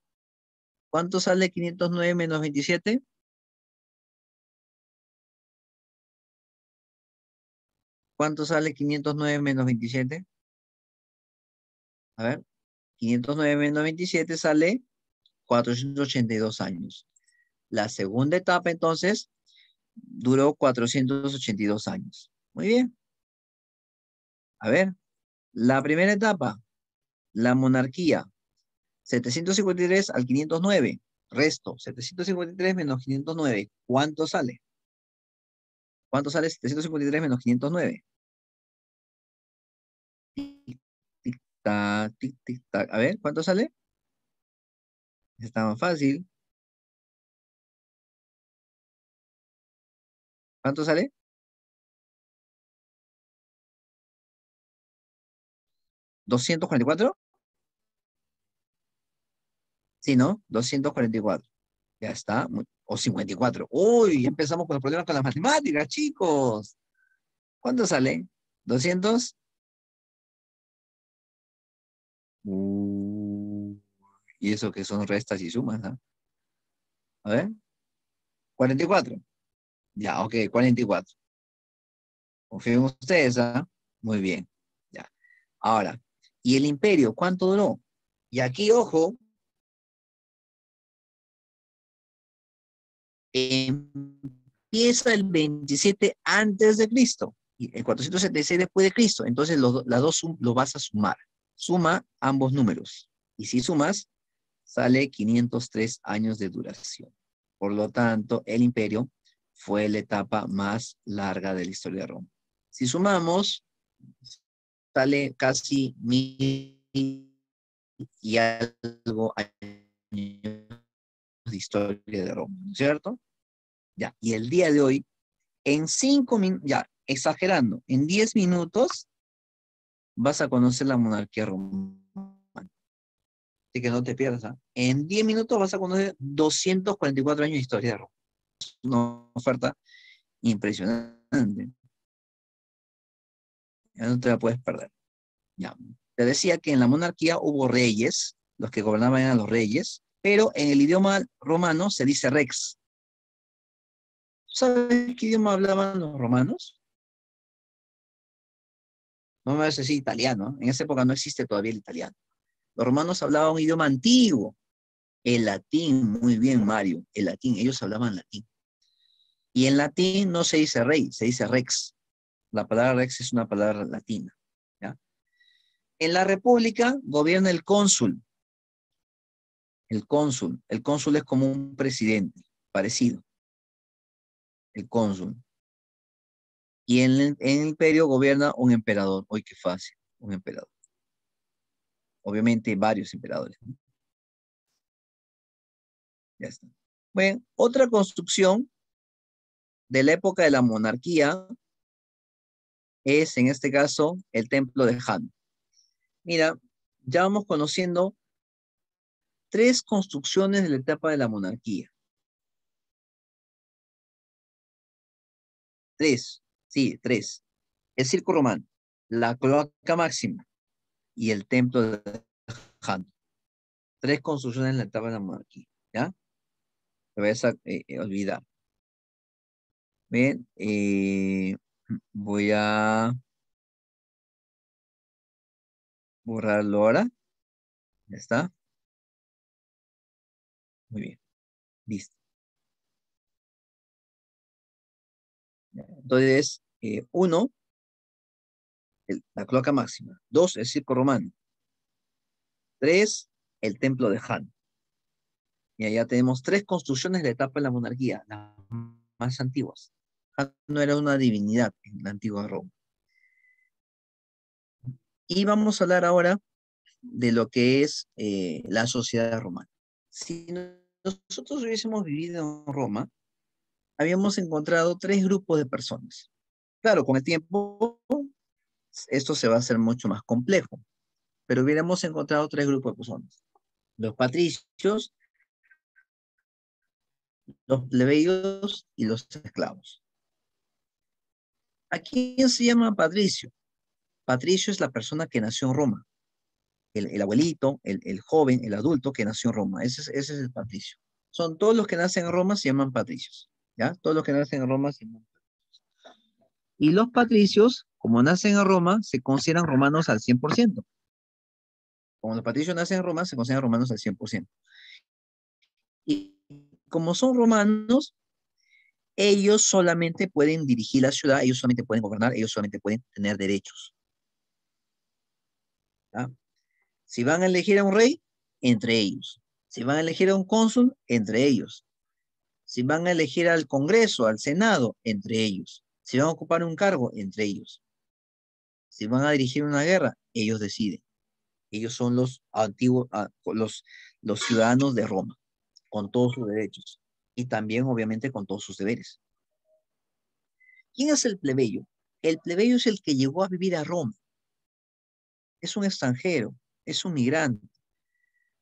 ¿Cuánto sale 509 menos 27? ¿Cuánto sale 509 menos 27? A ver, 509 menos 27 sale 482 años. La segunda etapa, entonces, duró 482 años. Muy bien. A ver, la primera etapa, la monarquía, 753 al 509. Resto, 753 menos 509. ¿Cuánto sale? ¿Cuánto sale 753 menos 509? Tic, tic, tac, tic, tic, tac. A ver, ¿cuánto sale? Está más fácil. ¿Cuánto sale? ¿244? Sí, ¿no? 244. Ya está. O 54. Uy, ya empezamos con los problemas con las matemáticas, chicos. ¿Cuánto sale? ¿200? Y eso que son restas y sumas, ¿no? A ver. 44. Ya, ok, 44. Confío en ustedes, ¿ah? Muy bien. Ya. Ahora, ¿y el imperio cuánto duró? Y aquí, ojo, empieza el 27 antes de Cristo y el 476 después de Cristo. Entonces, las dos lo vas a sumar. Suma ambos números. Y si sumas, sale 503 años de duración. Por lo tanto, el imperio fue la etapa más larga de la historia de Roma. Si sumamos, sale casi 1000 y algo años de historia de Roma, ¿no es cierto? Ya, y el día de hoy, en 5 minutos, ya, exagerando, en 10 minutos vas a conocer la monarquía romana. Así que no te pierdas, ¿eh? En 10 minutos vas a conocer 244 años de historia de Roma. Es una oferta impresionante. Ya no te la puedes perder. Ya. Te decía que en la monarquía hubo reyes, los que gobernaban eran los reyes, pero en el idioma romano se dice rex. ¿Sabes qué idioma hablaban los romanos? No me vas a decir italiano. En esa época no existe todavía el italiano. Los romanos hablaban un idioma antiguo. El latín, muy bien, Mario. El latín, ellos hablaban latín. Y en latín no se dice rey, se dice rex. La palabra rex es una palabra latina, ¿ya? En la república gobierna el cónsul. El cónsul. El cónsul es como un presidente, parecido. El cónsul. Y en el imperio gobierna un emperador. Uy, qué fácil, un emperador. Obviamente varios emperadores, ¿no? Ya está. Bueno, otra construcción de la época de la monarquía es, en este caso, el templo de Han. Mira, ya vamos conociendo tres construcciones de la etapa de la monarquía. Tres, sí, tres. El circo romano, la cloaca máxima y el templo de Han. Tres construcciones en la etapa de la monarquía, ¿ya? Te vas a olvidar. Bien, voy a borrarlo ahora. Ya está. Muy bien, listo. Ya. Entonces, uno, la cloaca máxima. Dos, el circo romano. Tres, el templo de Han. Y allá tenemos tres construcciones de la etapa de la monarquía, las más antiguas. Han no era una divinidad en la antigua Roma. Y vamos a hablar ahora de lo que es la sociedad romana. Si nosotros hubiésemos vivido en Roma, habíamos encontrado tres grupos de personas. Claro, con el tiempo esto se va a hacer mucho más complejo, pero hubiéramos encontrado tres grupos de personas. Los patricios, los plebeyos y los esclavos. ¿A quién se llama patricio? Patricio es la persona que nació en Roma. El abuelito, el joven, el adulto que nació en Roma. Ese es el patricio. Son todos los que nacen en Roma se llaman patricios. ¿Ya? Todos los que nacen en Roma se llaman patricios. Y los patricios, como nacen en Roma, se consideran romanos al 100%. Como los patricios nacen en Roma, se consideran romanos al 100%. Y como son romanos, ellos solamente pueden dirigir la ciudad, ellos solamente pueden gobernar, ellos solamente pueden tener derechos. ¿Ya? Si van a elegir a un rey, entre ellos. Si van a elegir a un cónsul, entre ellos. Si van a elegir al Congreso, al Senado, entre ellos. Si van a ocupar un cargo, entre ellos. Si van a dirigir una guerra, ellos deciden. Ellos son los antiguos, los ciudadanos de Roma, con todos sus derechos. Y también, obviamente, con todos sus deberes. ¿Quién es el plebeyo? El plebeyo es el que llegó a vivir a Roma. Es un extranjero, es un migrante.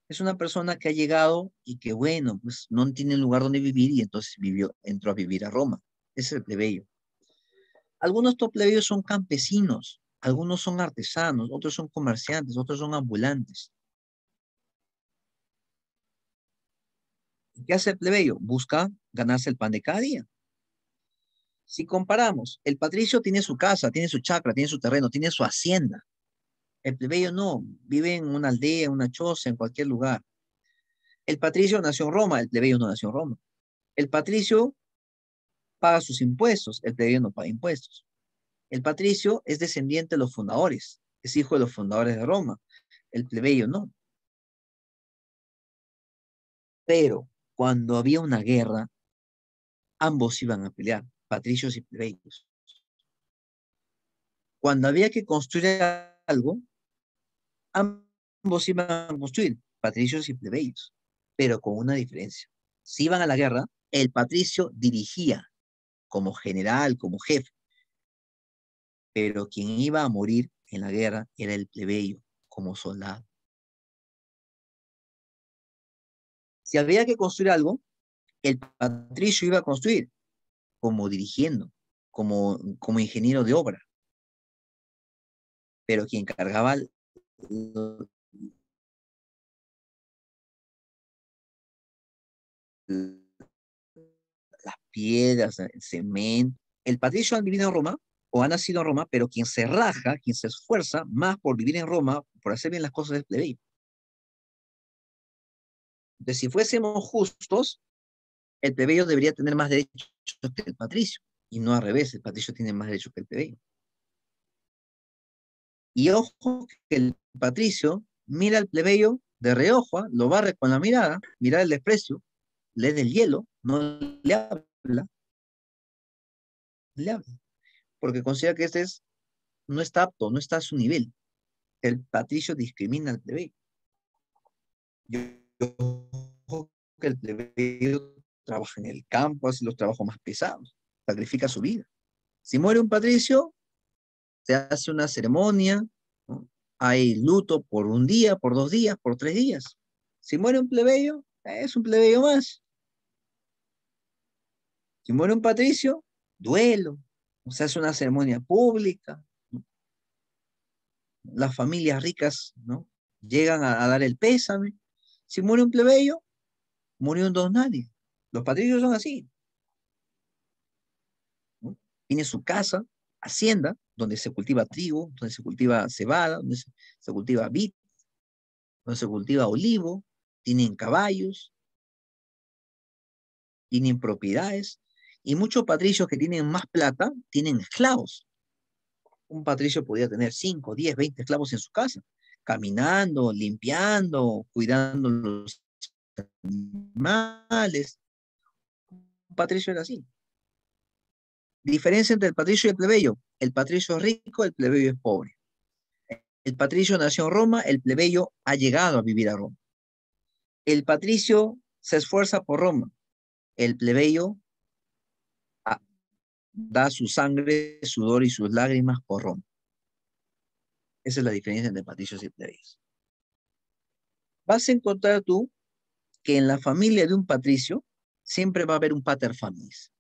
Es una persona que ha llegado y que, bueno, pues no tiene lugar donde vivir y entonces entró a vivir a Roma. Ese es el plebeyo. Algunos estos plebeyos son campesinos, algunos son artesanos, otros son comerciantes, otros son ambulantes. ¿Qué hace el plebeyo? Busca ganarse el pan de cada día. Si comparamos, el patricio tiene su casa, tiene su chacra, tiene su terreno, tiene su hacienda. El plebeyo no, vive en una aldea, en una choza, en cualquier lugar. El patricio nació en Roma, el plebeyo no nació en Roma. El patricio paga sus impuestos, el plebeyo no paga impuestos. El patricio es descendiente de los fundadores, es hijo de los fundadores de Roma, el plebeyo no. Pero cuando había una guerra, ambos iban a pelear, patricios y plebeyos. Cuando había que construir algo, ambos iban a construir, patricios y plebeyos, pero con una diferencia. Si iban a la guerra, el patricio dirigía como general, como jefe, pero quien iba a morir en la guerra era el plebeyo como soldado. Si había que construir algo, el patricio iba a construir como dirigiendo, como ingeniero de obra, pero quien cargaba las piedras, el cemento. El patricio ha vivido en Roma o ha nacido en Roma, pero quien se raja, quien se esfuerza más por vivir en Roma, por hacer bien las cosas, es plebeyo. Entonces, si fuésemos justos, el plebeyo debería tener más derechos que el patricio, y no al revés, el patricio tiene más derechos que el plebeyo. Y ojo que el patricio mira al plebeyo de reojo, ¿ah? Lo barre con la mirada, mira el desprecio, le da el hielo, no le habla, le habla, porque considera que no está apto, no está a su nivel. El patricio discrimina al plebeyo. Yo, yo que el plebeyo trabaja en el campo, hace los trabajos más pesados, sacrifica su vida. Si muere un patricio, se hace una ceremonia, ¿no? Hay luto por un día, por 2 días, por 3 días. Si muere un plebeyo, es un plebeyo más. Si muere un patricio, duelo. Se hace una ceremonia pública, ¿no? Las familias ricas, ¿no? Llegan a dar el pésame. Si muere un plebeyo, murió un don nadie. Los patricios son así, ¿no? Tiene su casa, hacienda, donde se cultiva trigo, donde se cultiva cebada, donde se cultiva vid, donde se cultiva olivo, tienen caballos, tienen propiedades, y muchos patricios que tienen más plata tienen esclavos. Un patricio podía tener 5, 10, 20 esclavos en su casa, caminando, limpiando, cuidando los animales. Un patricio era así. Diferencia entre el patricio y el plebeyo. El patricio es rico, el plebeyo es pobre. El patricio nació en Roma, el plebeyo ha llegado a vivir a Roma. El patricio se esfuerza por Roma, el plebeyo da su sangre, sudor y sus lágrimas por Roma. Esa es la diferencia entre patricios y plebeyos. Vas a encontrar tú que en la familia de un patricio siempre va a haber un pater familias.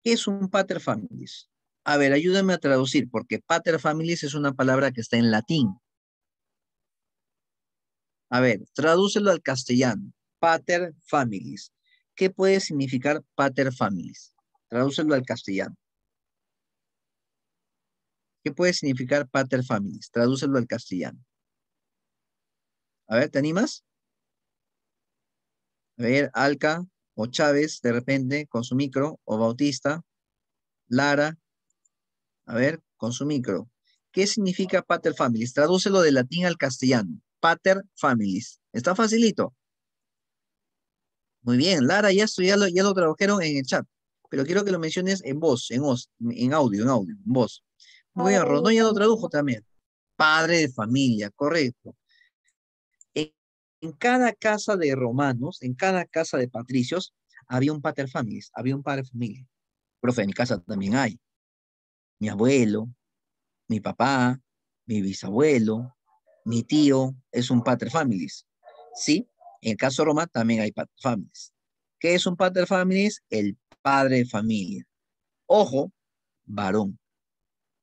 ¿Qué es un pater familias? A ver, ayúdame a traducir, porque pater familias es una palabra que está en latín. A ver, tradúcelo al castellano. Pater familias. ¿Qué puede significar pater familias? Tradúcelo al castellano. ¿Qué puede significar pater familias? Tradúcelo al castellano. A ver, ¿te animas? A ver, Alca o Chávez, de repente, con su micro, o Bautista, Lara, a ver, con su micro. ¿Qué significa pater families? Tradúcelo de latín al castellano. Pater families. Está facilito. Muy bien, Lara, ya lo tradujeron en el chat, pero quiero que lo menciones en voz, en audio, en voz. Muy bien, Padre de Rondón ya lo familia. tradujo también. Padre de familia, correcto. En, en cada casa de romanos, en cada casa de patricios, había un pater families, había un padre de familia. Profe, en mi casa también hay. Mi abuelo, mi papá, mi bisabuelo, mi tío, es un pater families. Sí, en el caso de Roma también hay pater families. ¿Qué es un pater families? El padre de familia. Ojo, varón,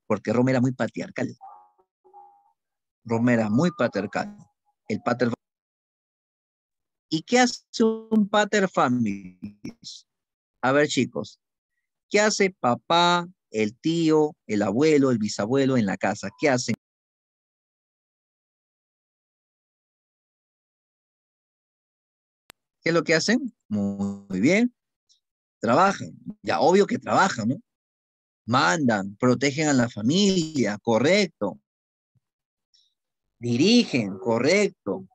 porque Roma era muy patriarcal. Roma era muy patriarcal. El pater. ¿Y qué hace un pater families? A ver, chicos, ¿qué hace papá, el tío, el abuelo, el bisabuelo en la casa? ¿Qué hacen? ¿Qué es lo que hacen? Muy bien, trabajan. Ya, obvio que trabajan, ¿no? Mandan, protegen a la familia, correcto. Dirigen, correcto.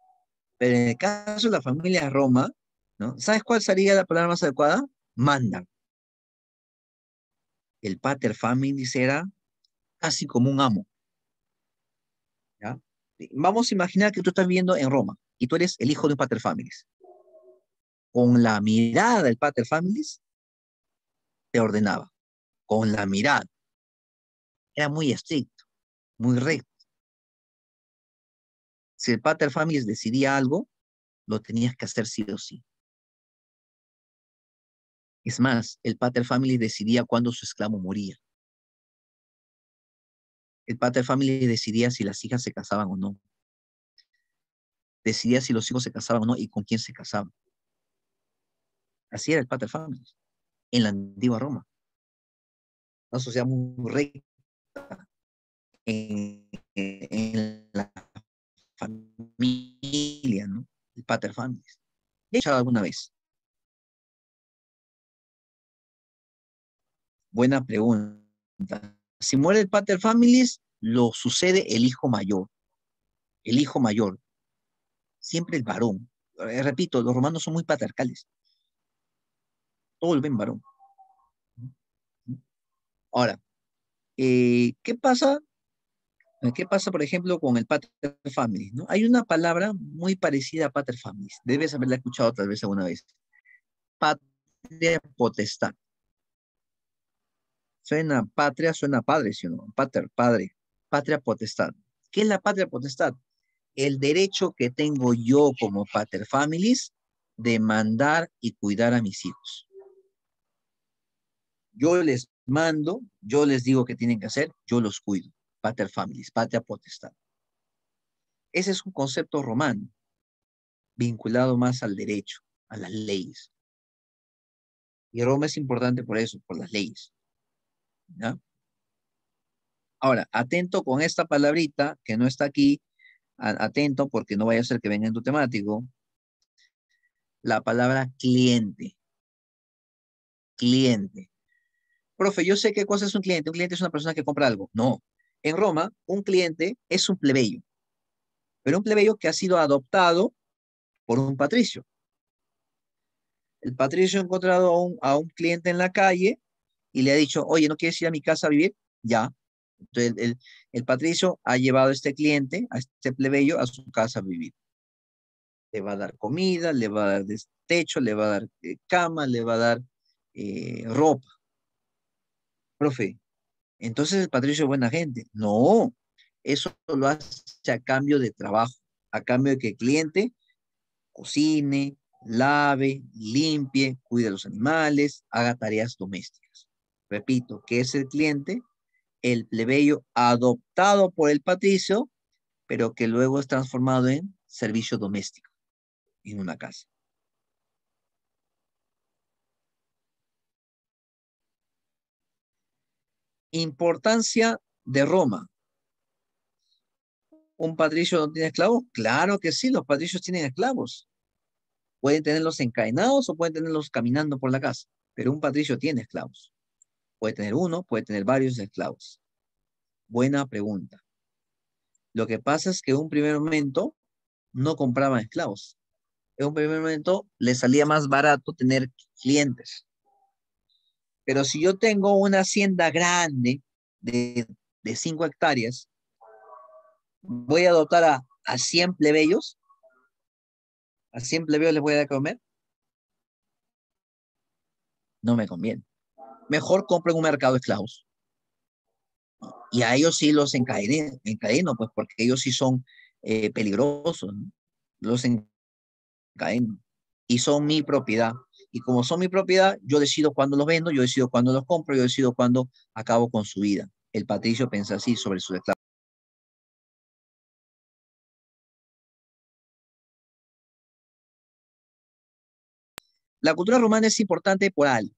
Pero en el caso de la familia Roma, ¿no? ¿Sabes cuál sería la palabra más adecuada? Mandan. El pater familias era casi como un amo, ¿ya? Vamos a imaginar que tú estás viviendo en Roma y tú eres el hijo de un pater familias. Con la mirada del pater familias te ordenaba. Con la mirada. Era muy estricto, muy recto. Si el pater familias decidía algo, lo tenías que hacer sí o sí. Es más, el pater familias decidía cuándo su esclavo moría. El pater familias decidía si las hijas se casaban o no. Decidía si los hijos se casaban o no y con quién se casaban. Así era el pater familias en la antigua Roma. Una sociedad muy recta en la familia, ¿no? El pater familias. ¿He escuchado alguna vez? Buena pregunta. Si muere el pater familias, lo sucede el hijo mayor. El hijo mayor, siempre el varón. Repito, los romanos son muy patriarcales. Todo lo ven varón. Ahora, ¿qué pasa? ¿Qué pasa, por ejemplo, con el pater families, ¿no? Hay una palabra muy parecida a pater families. Debes haberla escuchado tal vez alguna vez. Patria potestad. Suena patria, suena padre, ¿sí o no? Pater, padre. Patria potestad. ¿Qué es la patria potestad? El derecho que tengo yo como pater families de mandar y cuidar a mis hijos. Yo les mando, yo les digo qué tienen que hacer, yo los cuido. Pater families, patria potestad. Ese es un concepto romano, vinculado más al derecho, a las leyes. Y Roma es importante por eso, por las leyes. ¿Ya? Ahora, atento con esta palabrita que no está aquí, atento porque no vaya a ser que venga en tu temático, la palabra cliente. Cliente. Profe, yo sé qué cosa es un cliente. Un cliente es una persona que compra algo. No. En Roma, un cliente es un plebeyo, pero un plebeyo que ha sido adoptado por un patricio. El patricio ha encontrado a un cliente en la calle y le ha dicho, oye, ¿no quieres ir a mi casa a vivir? Ya. Entonces, el patricio ha llevado a este cliente, a este plebeyo, a su casa a vivir. Le va a dar comida, le va a dar techo, le va a dar cama, le va a dar ropa. Profe, entonces el patricio es buena gente. No, eso lo hace a cambio de trabajo, a cambio de que el cliente cocine, lave, limpie, cuide a los animales, haga tareas domésticas. Repito, ¿qué es el cliente? El plebeyo adoptado por el patricio, pero que luego es transformado en servicio doméstico en una casa. Importancia de Roma. ¿Un patricio no tiene esclavos? Claro que sí, los patricios tienen esclavos. Pueden tenerlos encadenados o pueden tenerlos caminando por la casa, pero un patricio tiene esclavos. Puede tener uno, puede tener varios esclavos. Buena pregunta. Lo que pasa es que en un primer momento no compraban esclavos. En un primer momento les salía más barato tener clientes. Pero si yo tengo una hacienda grande de 5 hectáreas, voy a adoptar a 100 plebeyos. ¿A 100 plebeyos les voy a dar a comer? No me conviene. Mejor compren un mercado de esclavos. Y a ellos sí los encadeno, pues porque ellos sí son peligrosos, ¿no? Los encadeno. Y son mi propiedad. Y como son mi propiedad, yo decido cuándo los vendo, yo decido cuándo los compro, yo decido cuándo acabo con su vida. El patricio piensa así sobre sus esclavos. La cultura romana es importante por algo.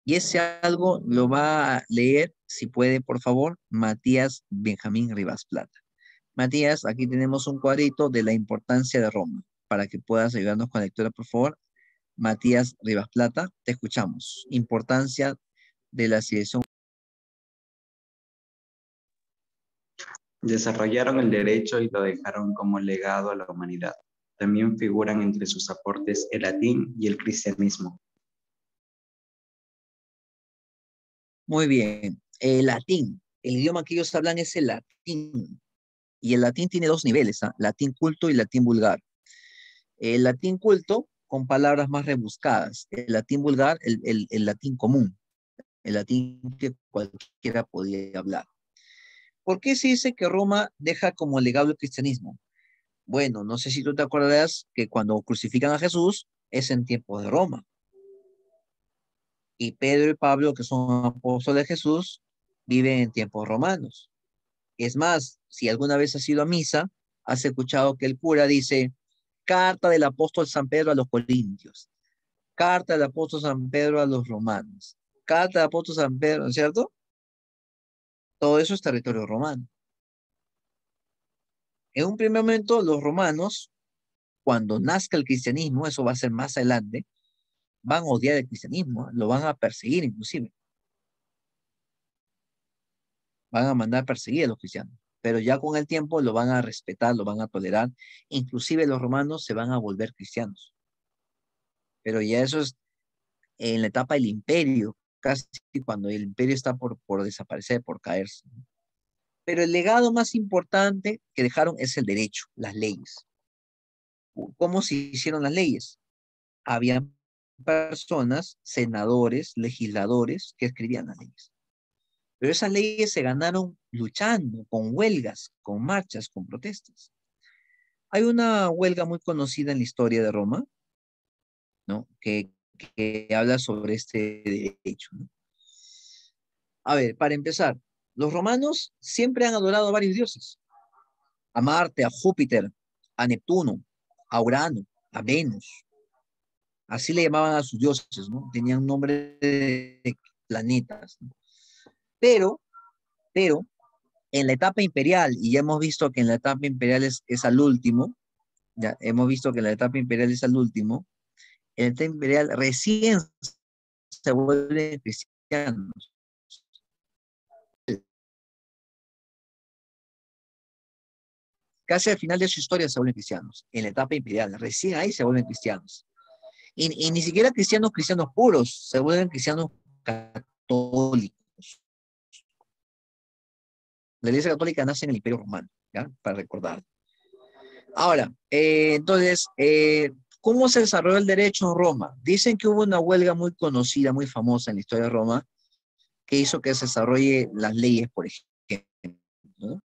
Y ese algo lo va a leer, si puede, por favor, Matías Benjamín Rivas Plata. Matías, aquí tenemos un cuadrito de la importancia de Roma, para que puedas ayudarnos con la lectura, por favor. Matías Rivas Plata, te escuchamos. Importancia de la civilización. Desarrollaron el derecho y lo dejaron como legado a la humanidad. También figuran entre sus aportes el latín y el cristianismo. Muy bien. El latín, el idioma que ellos hablan es el latín. Y el latín tiene dos niveles, ¿ah? Latín culto y latín vulgar. El latín culto con palabras más rebuscadas. El latín vulgar, el latín común. El latín que cualquiera podía hablar. ¿Por qué se dice que Roma deja como legado el cristianismo? Bueno, no sé si tú te acordarás que cuando crucifican a Jesús es en tiempos de Roma. Y Pedro y Pablo, que son apóstoles de Jesús, viven en tiempos romanos. Es más, si alguna vez has ido a misa, has escuchado que el cura dice, carta del apóstol San Pedro a los Corintios, carta del apóstol San Pedro a los romanos, carta del apóstol San Pedro, ¿no es cierto? Todo eso es territorio romano. En un primer momento, los romanos, cuando nazca el cristianismo, eso va a ser más adelante, van a odiar el cristianismo, lo van a perseguir inclusive. van a mandar perseguir a los cristianos, pero ya con el tiempo lo van a respetar, lo van a tolerar, inclusive los romanos se van a volver cristianos, pero ya eso es en la etapa del imperio, casi cuando el imperio está por desaparecer, por caerse. Pero el legado más importante que dejaron es el derecho, las leyes. ¿Cómo se hicieron las leyes? Había personas, senadores, legisladores que escribían las leyes. Pero esas leyes se ganaron luchando, con huelgas, con marchas, con protestas. Hay una huelga muy conocida en la historia de Roma, ¿no? Que habla sobre este derecho, ¿no? A ver, para empezar, los romanos siempre han adorado a varios dioses. A Marte, a Júpiter, a Neptuno, a Urano, a Venus. Así le llamaban a sus dioses, ¿no? Tenían nombre de planetas, ¿no? Pero, en la etapa imperial, y ya hemos visto que en la etapa imperial es al último, ya hemos visto que en la etapa imperial es al último, en la etapa imperial recién se vuelven cristianos. Casi al final de su historia se vuelven cristianos, en la etapa imperial, recién ahí se vuelven cristianos. Y ni siquiera cristianos puros, se vuelven cristianos católicos. La Iglesia Católica nace en el Imperio Romano, ¿ya? Para recordar. Ahora, entonces, ¿cómo se desarrolló el derecho en Roma? Dicen que hubo una huelga muy conocida, muy famosa en la historia de Roma, que hizo que se desarrolle las leyes, por ejemplo, ¿no?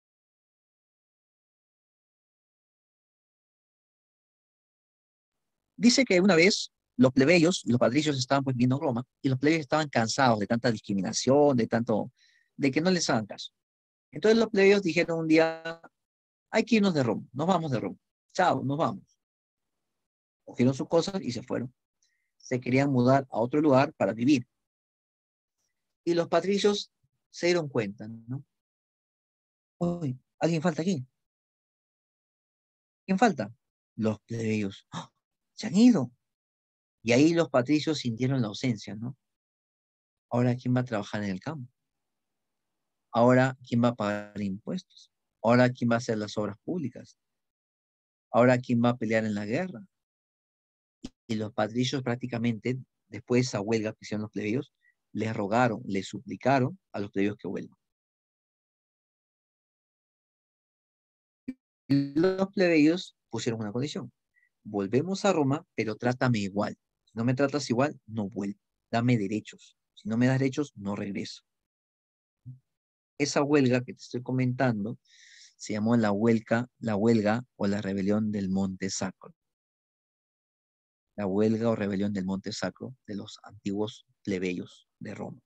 Dice que una vez los plebeyos y los patricios estaban pues viendo Roma, y los plebeyos estaban cansados de tanta discriminación, de que no les hagan caso. Entonces los plebeyos dijeron un día, hay que irnos de Roma, nos vamos de Roma. Chao, nos vamos. Cogieron sus cosas y se fueron. Se querían mudar a otro lugar para vivir. Y los patricios se dieron cuenta, ¿no? Uy, alguien falta aquí. ¿Quién falta? Los plebeyos. ¡Ah! Se han ido. Y ahí los patricios sintieron la ausencia, ¿no? Ahora, ¿quién va a trabajar en el campo? Ahora, ¿quién va a pagar impuestos? Ahora, ¿quién va a hacer las obras públicas? Ahora, ¿quién va a pelear en la guerra? Y los patricios prácticamente, después de esa huelga que hicieron los plebeyos, les rogaron, les suplicaron a los plebeyos que vuelvan. Y los plebeyos pusieron una condición. Volvemos a Roma, pero trátame igual. Si no me tratas igual, no vuelvo. Dame derechos. Si no me das derechos, no regreso. Esa huelga que te estoy comentando se llamó la huelga o la rebelión del Monte Sacro. La huelga o rebelión del Monte Sacro de los antiguos plebeyos de Roma.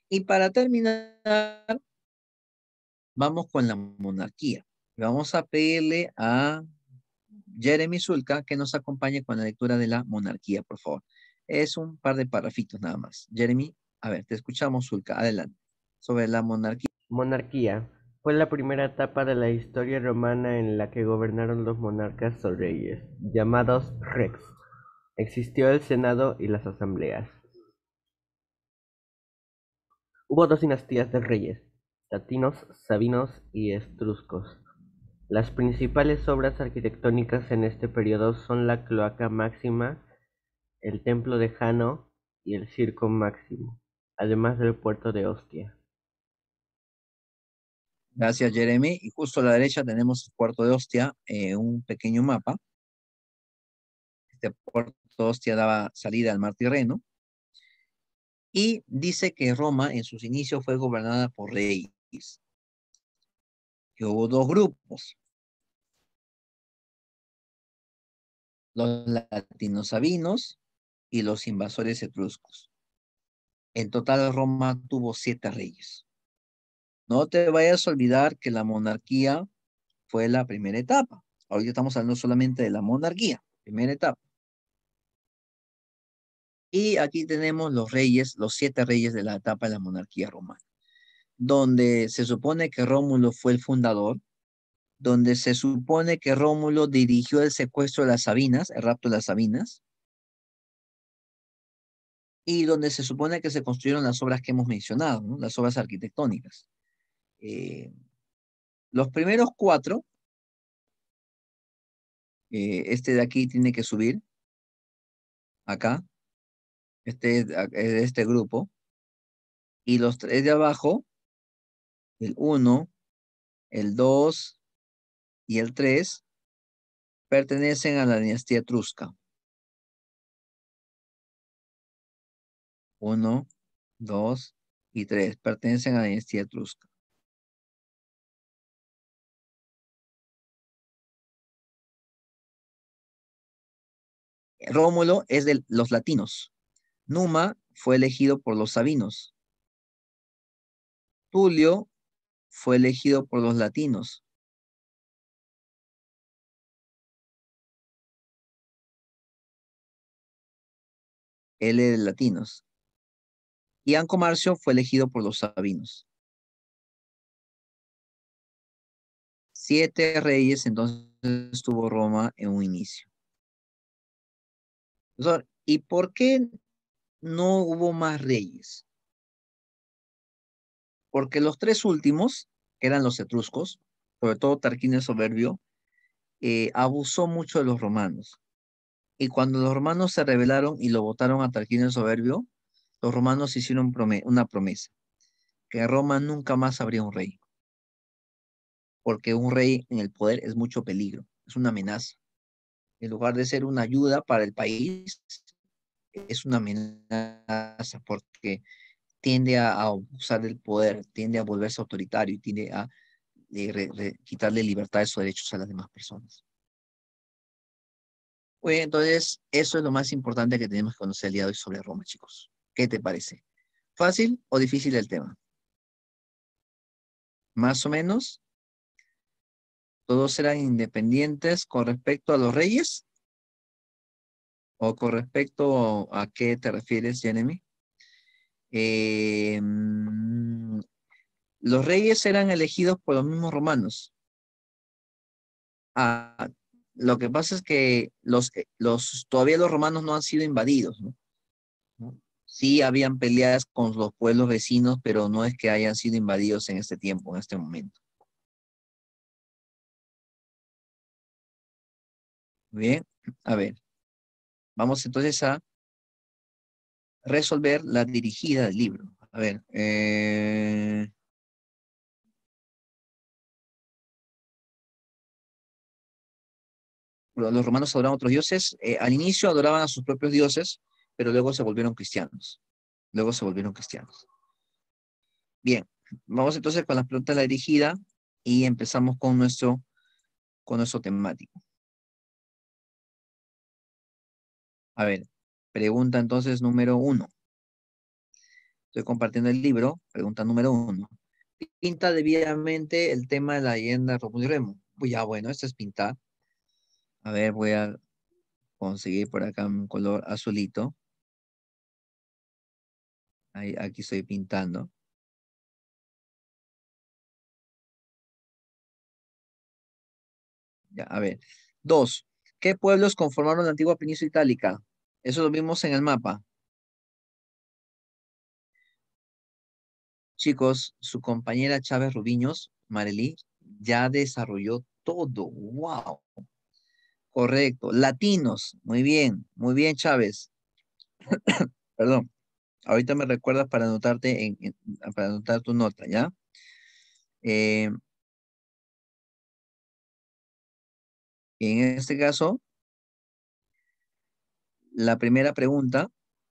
Y para terminar, vamos con la monarquía. Vamos a pedirle a Jeremy Zulka que nos acompañe con la lectura de la monarquía, por favor. Es un par de parrafitos nada más. Jeremy, a ver, te escuchamos, Zulka. Adelante. Sobre la monarquía. Monarquía. Fue la primera etapa de la historia romana en la que gobernaron los monarcas o reyes, llamados rex. Existió el Senado y las asambleas. Hubo dos dinastías de reyes, latinos, sabinos y etruscos. Las principales obras arquitectónicas en este periodo son la Cloaca Máxima, el Templo de Jano y el Circo Máximo, además del puerto de Ostia. Gracias, Jeremy. Y justo a la derecha tenemos el puerto de Ostia, un pequeño mapa. Este puerto de Ostia daba salida al mar Tirreno. Y dice que Roma en sus inicios fue gobernada por reyes. Que hubo dos grupos. Los latinos sabinos y los invasores etruscos. En total Roma tuvo 7 reyes. No te vayas a olvidar que la monarquía fue la primera etapa. Ahorita estamos hablando solamente de la monarquía, primera etapa. Y aquí tenemos los reyes, los 7 reyes de la etapa de la monarquía romana, donde se supone que Rómulo fue el fundador, donde se supone que Rómulo dirigió el secuestro de las Sabinas, el rapto de las Sabinas, y donde se supone que se construyeron las obras que hemos mencionado, ¿no? Las obras arquitectónicas. Los primeros 4, este de aquí tiene que subir, acá, este es de este grupo, y los 3 de abajo, el 1, el 2 y el 3, pertenecen a la dinastía etrusca. 1, 2 y 3 pertenecen a la dinastía etrusca. Rómulo es de los latinos. Numa fue elegido por los sabinos. Tulio fue elegido por los latinos. L de latinos. Y Anco Marcio fue elegido por los sabinos. 7 reyes, entonces tuvo Roma en un inicio. ¿Y por qué no hubo más reyes? Porque los 3 últimos, que eran los etruscos, sobre todo Tarquinio el Soberbio, abusó mucho de los romanos. Y cuando los romanos se rebelaron y lo votaron a Tarquinio el Soberbio, los romanos hicieron una promesa, que en Roma nunca más habría un rey. Porque un rey en el poder es mucho peligro, es una amenaza. En lugar de ser una ayuda para el país, es una amenaza porque tiende a abusar del poder, tiende a volverse autoritario y tiende a quitarle libertades o derechos a las demás personas. Bueno, entonces, eso es lo más importante que tenemos que conocer el día de hoy sobre Roma, chicos. ¿Qué te parece? ¿Fácil o difícil el tema? Más o menos. ¿Todos eran independientes con respecto a los reyes? ¿O con respecto a qué te refieres, Jeremy? Los reyes eran elegidos por los mismos romanos. Ah, lo que pasa es que todavía los romanos no han sido invadidos, ¿no? Sí habían peleas con los pueblos vecinos, pero no es que hayan sido invadidos en este tiempo, en este momento. Bien, a ver. Vamos entonces a resolver la dirigida del libro. A ver. Los romanos adoraban a otros dioses. Al inicio adoraban a sus propios dioses, pero luego se volvieron cristianos. Luego se volvieron cristianos. Bien, vamos entonces con las preguntas de la dirigida y empezamos con nuestro temático. A ver, pregunta entonces número 1. Estoy compartiendo el libro. Pregunta número 1. Pinta debidamente el tema de la leyenda de Rómulo y Remo. Pues ya, bueno, esto es pintar. A ver, voy a conseguir por acá un color azulito. Ahí, aquí estoy pintando. Ya, a ver. 2. ¿Qué pueblos conformaron la antigua península itálica? Eso lo vimos en el mapa. Chicos, su compañera Chávez Rubiños, Marely, ya desarrolló todo. ¡Wow! Correcto. Latinos. Muy bien, Chávez. Perdón. Ahorita me recuerdas para anotarte para anotar tu nota, ¿ya? En este caso, la primera pregunta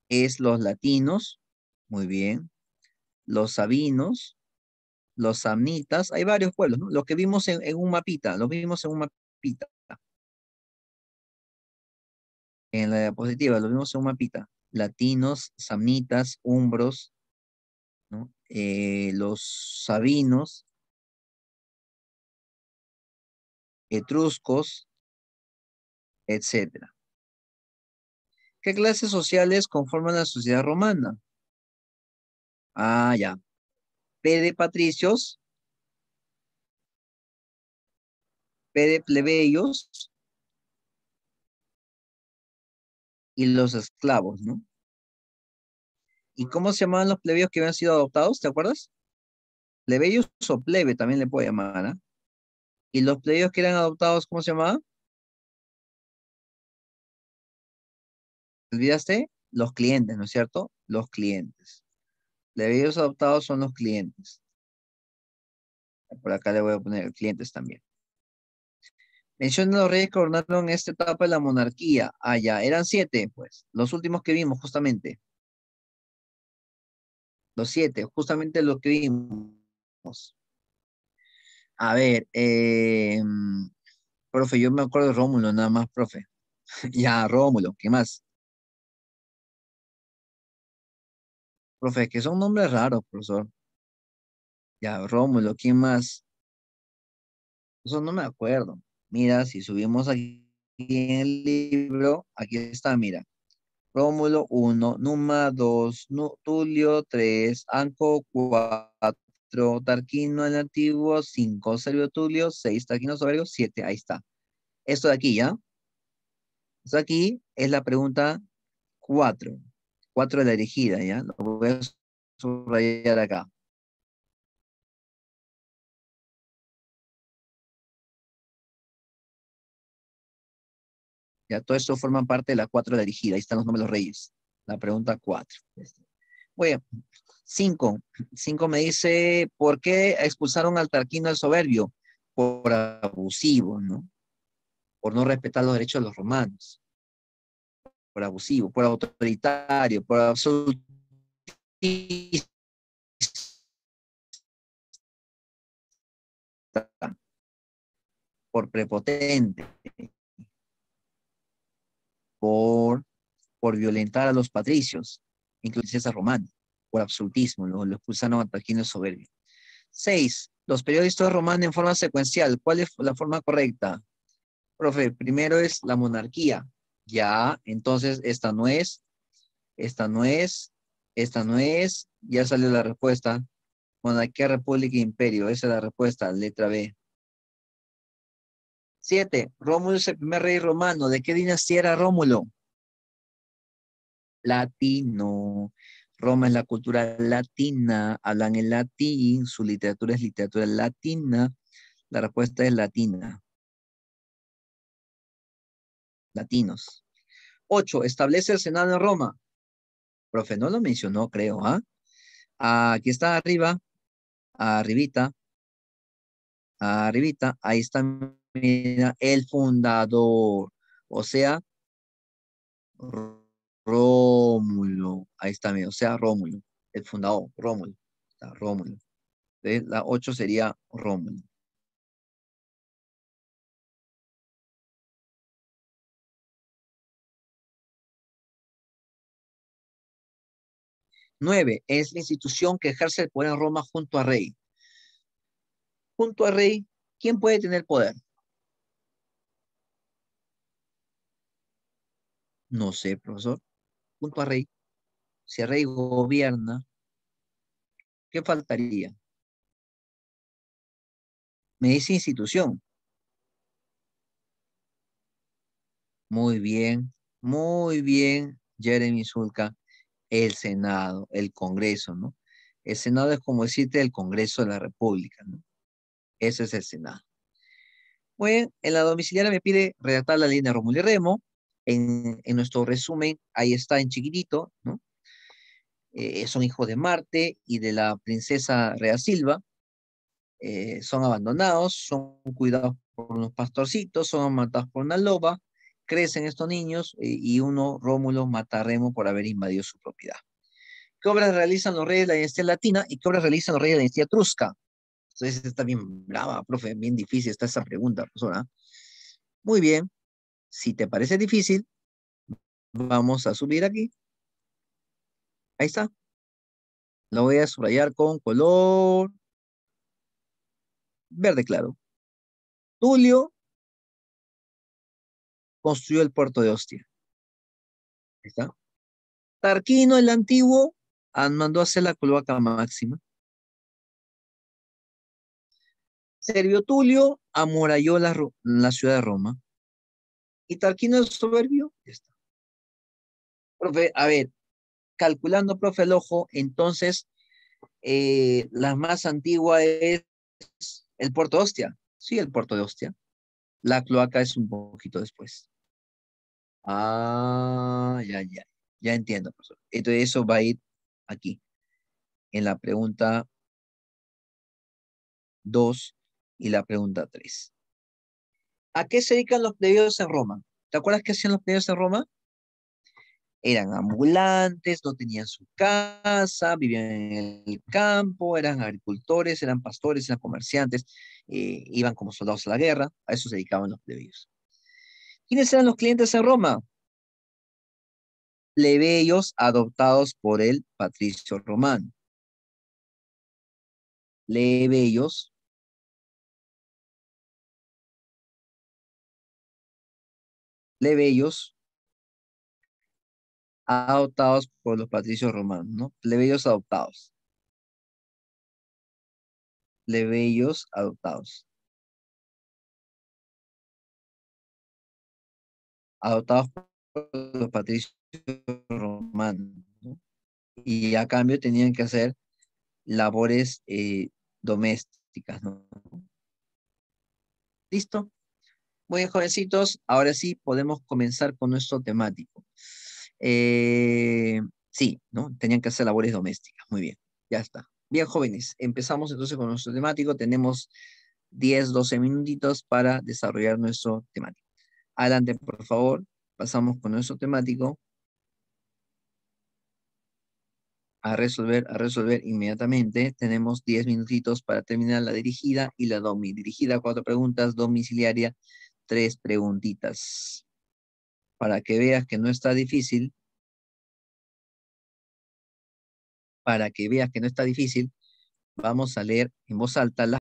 es los latinos. Muy bien. Los sabinos, los samnitas. Hay varios pueblos, ¿no? Los que vimos en un mapita. Los vimos en un mapita. En la diapositiva, los vimos en un mapita. Latinos, samnitas, umbros, ¿no? Los sabinos, etruscos, etcétera. ¿Qué clases sociales conforman la sociedad romana? Ah, ya. P de patricios, P de plebeyos y los esclavos, ¿no? ¿Y cómo se llamaban los plebeyos que habían sido adoptados? ¿Te acuerdas? Plebeyos o plebe también le puede llamar, ¿ah? ¿Y los plebeyos que eran adoptados, cómo se llamaban? ¿Te olvidaste? Los clientes, ¿no es cierto? Los clientes. Plebeyos adoptados son los clientes. Por acá le voy a poner clientes también. Menciona los reyes que gobernaron esta etapa de la monarquía. Ah, ya, eran 7, pues. Los últimos que vimos, justamente. Los 7, justamente lo que vimos. A ver, profe, yo me acuerdo de Rómulo, nada más, profe. Ya, Rómulo, ¿qué más? Profe, que son nombres raros, profesor. Ya, Rómulo, ¿quién más? Eso no me acuerdo. Mira, si subimos aquí en el libro, aquí está, mira. Rómulo 1, Numa 2, Tulio 3, Anco 4, Tarquino el Antiguo 5, Servio Tulio 6, Tarquino Soberbio 7, ahí está. Esto de aquí, ¿ya? Esto de aquí es la pregunta 4. 4 de la elegida, ¿ya? Lo voy a subrayar acá. Ya, todo esto forma parte de la 4 de la elegida. Ahí están los nombres de los reyes. La pregunta 4. Bueno, 5. 5 me dice, ¿por qué expulsaron al Tarquino el Soberbio? Por abusivo, ¿no? Por no respetar los derechos de los romanos. Por abusivo, por autoritario, por absolutista, por prepotente, por, por violentar a los patricios, incluso César Romano, por absolutismo, lo expulsaron a Tarquino el Soberbio. 6. Los periodistas romanos en forma secuencial. ¿Cuál es la forma correcta? Profe, primero es la monarquía. Ya, entonces esta no es, esta no es, esta no es. Ya salió la respuesta. Monarquía, república, imperio. Esa es la respuesta, letra B. 7. Rómulo es el primer rey romano. ¿De qué dinastía era Rómulo? Latino. Roma es la cultura latina. Hablan en latín. Su literatura es literatura latina. La respuesta es latina. Latinos. 8. Establece el Senado en Roma. Profe, no lo mencionó, creo, ¿ah? Aquí está arriba, arribita, arribita, ahí está, mira, el fundador, o sea, Rómulo, ahí está, mira, o sea, Rómulo, el fundador, Rómulo, está, Rómulo. Entonces, la 8 sería Rómulo. 9 es la institución que ejerce el poder en Roma junto a rey. Junto a rey, ¿quién puede tener poder? No sé, profesor. Junto a rey, si el rey gobierna, ¿qué faltaría? Me dice institución. Muy bien, Jeremy Zulka, el Senado, el Congreso, ¿no? El Senado es como decirte el Congreso de la República, ¿no? Ese es el Senado. Bueno, en la domiciliaria me pide redactar la línea Rómulo y Remo. En nuestro resumen, ahí está en chiquitito, ¿no? Son hijos de Marte y de la princesa Rea Silva. Son abandonados, son cuidados por unos pastorcitos, son matados por una loba, crecen estos niños y uno, Rómulo, mata a Remo por haber invadido su propiedad. ¿Qué obras realizan los reyes de la dinastía latina y qué obras realizan los reyes de la dinastía etrusca? Entonces está bien brava, profe, bien difícil está esa pregunta, profesora. Muy bien, si te parece difícil, vamos a subir aquí. Ahí está. Lo voy a subrayar con color verde claro. Tulio construyó el puerto de Ostia. Ahí está. Tarquino el Antiguo mandó a hacer la cloaca máxima. Servio Tulio amuralló la ciudad de Roma. Y Tarquino el Soberbio, ya está. Profe, a ver, calculando, profe, al ojo, entonces la más antigua es el puerto de Ostia. Sí, el puerto de Ostia. La cloaca es un poquito después. Ah, ya entiendo, profesor. Entonces eso va a ir aquí, en la pregunta 2 y la pregunta 3. ¿A qué se dedican los plebeyos en Roma? ¿Te acuerdas qué hacían los plebeyos en Roma? Eran ambulantes, no tenían su casa, vivían en el campo, eran agricultores, eran pastores, eran comerciantes, iban como soldados a la guerra, a eso se dedicaban los plebeyos. ¿Quiénes eran los clientes en Roma? Plebeyos adoptados por el patricio romano. Plebeyos adoptados por los patricios romanos, ¿no? Plebeyos adoptados. Plebeyos adoptados. Adoptados por los patricios romanos, ¿no? Y a cambio tenían que hacer labores domésticas, ¿no? ¿Listo? Muy bien, jovencitos, ahora sí podemos comenzar con nuestro temático. Sí, ¿no? Tenían que hacer labores domésticas, muy bien, ya está. Bien, jóvenes, empezamos entonces con nuestro temático. Tenemos 10, 12 minutitos para desarrollar nuestro temático. Adelante, por favor, pasamos con nuestro temático. A resolver inmediatamente. Tenemos 10 minutitos para terminar la dirigida y la domi. Dirigida, 4 preguntas, domiciliaria, 3 preguntitas. Para que veas que no está difícil, vamos a leer en voz alta las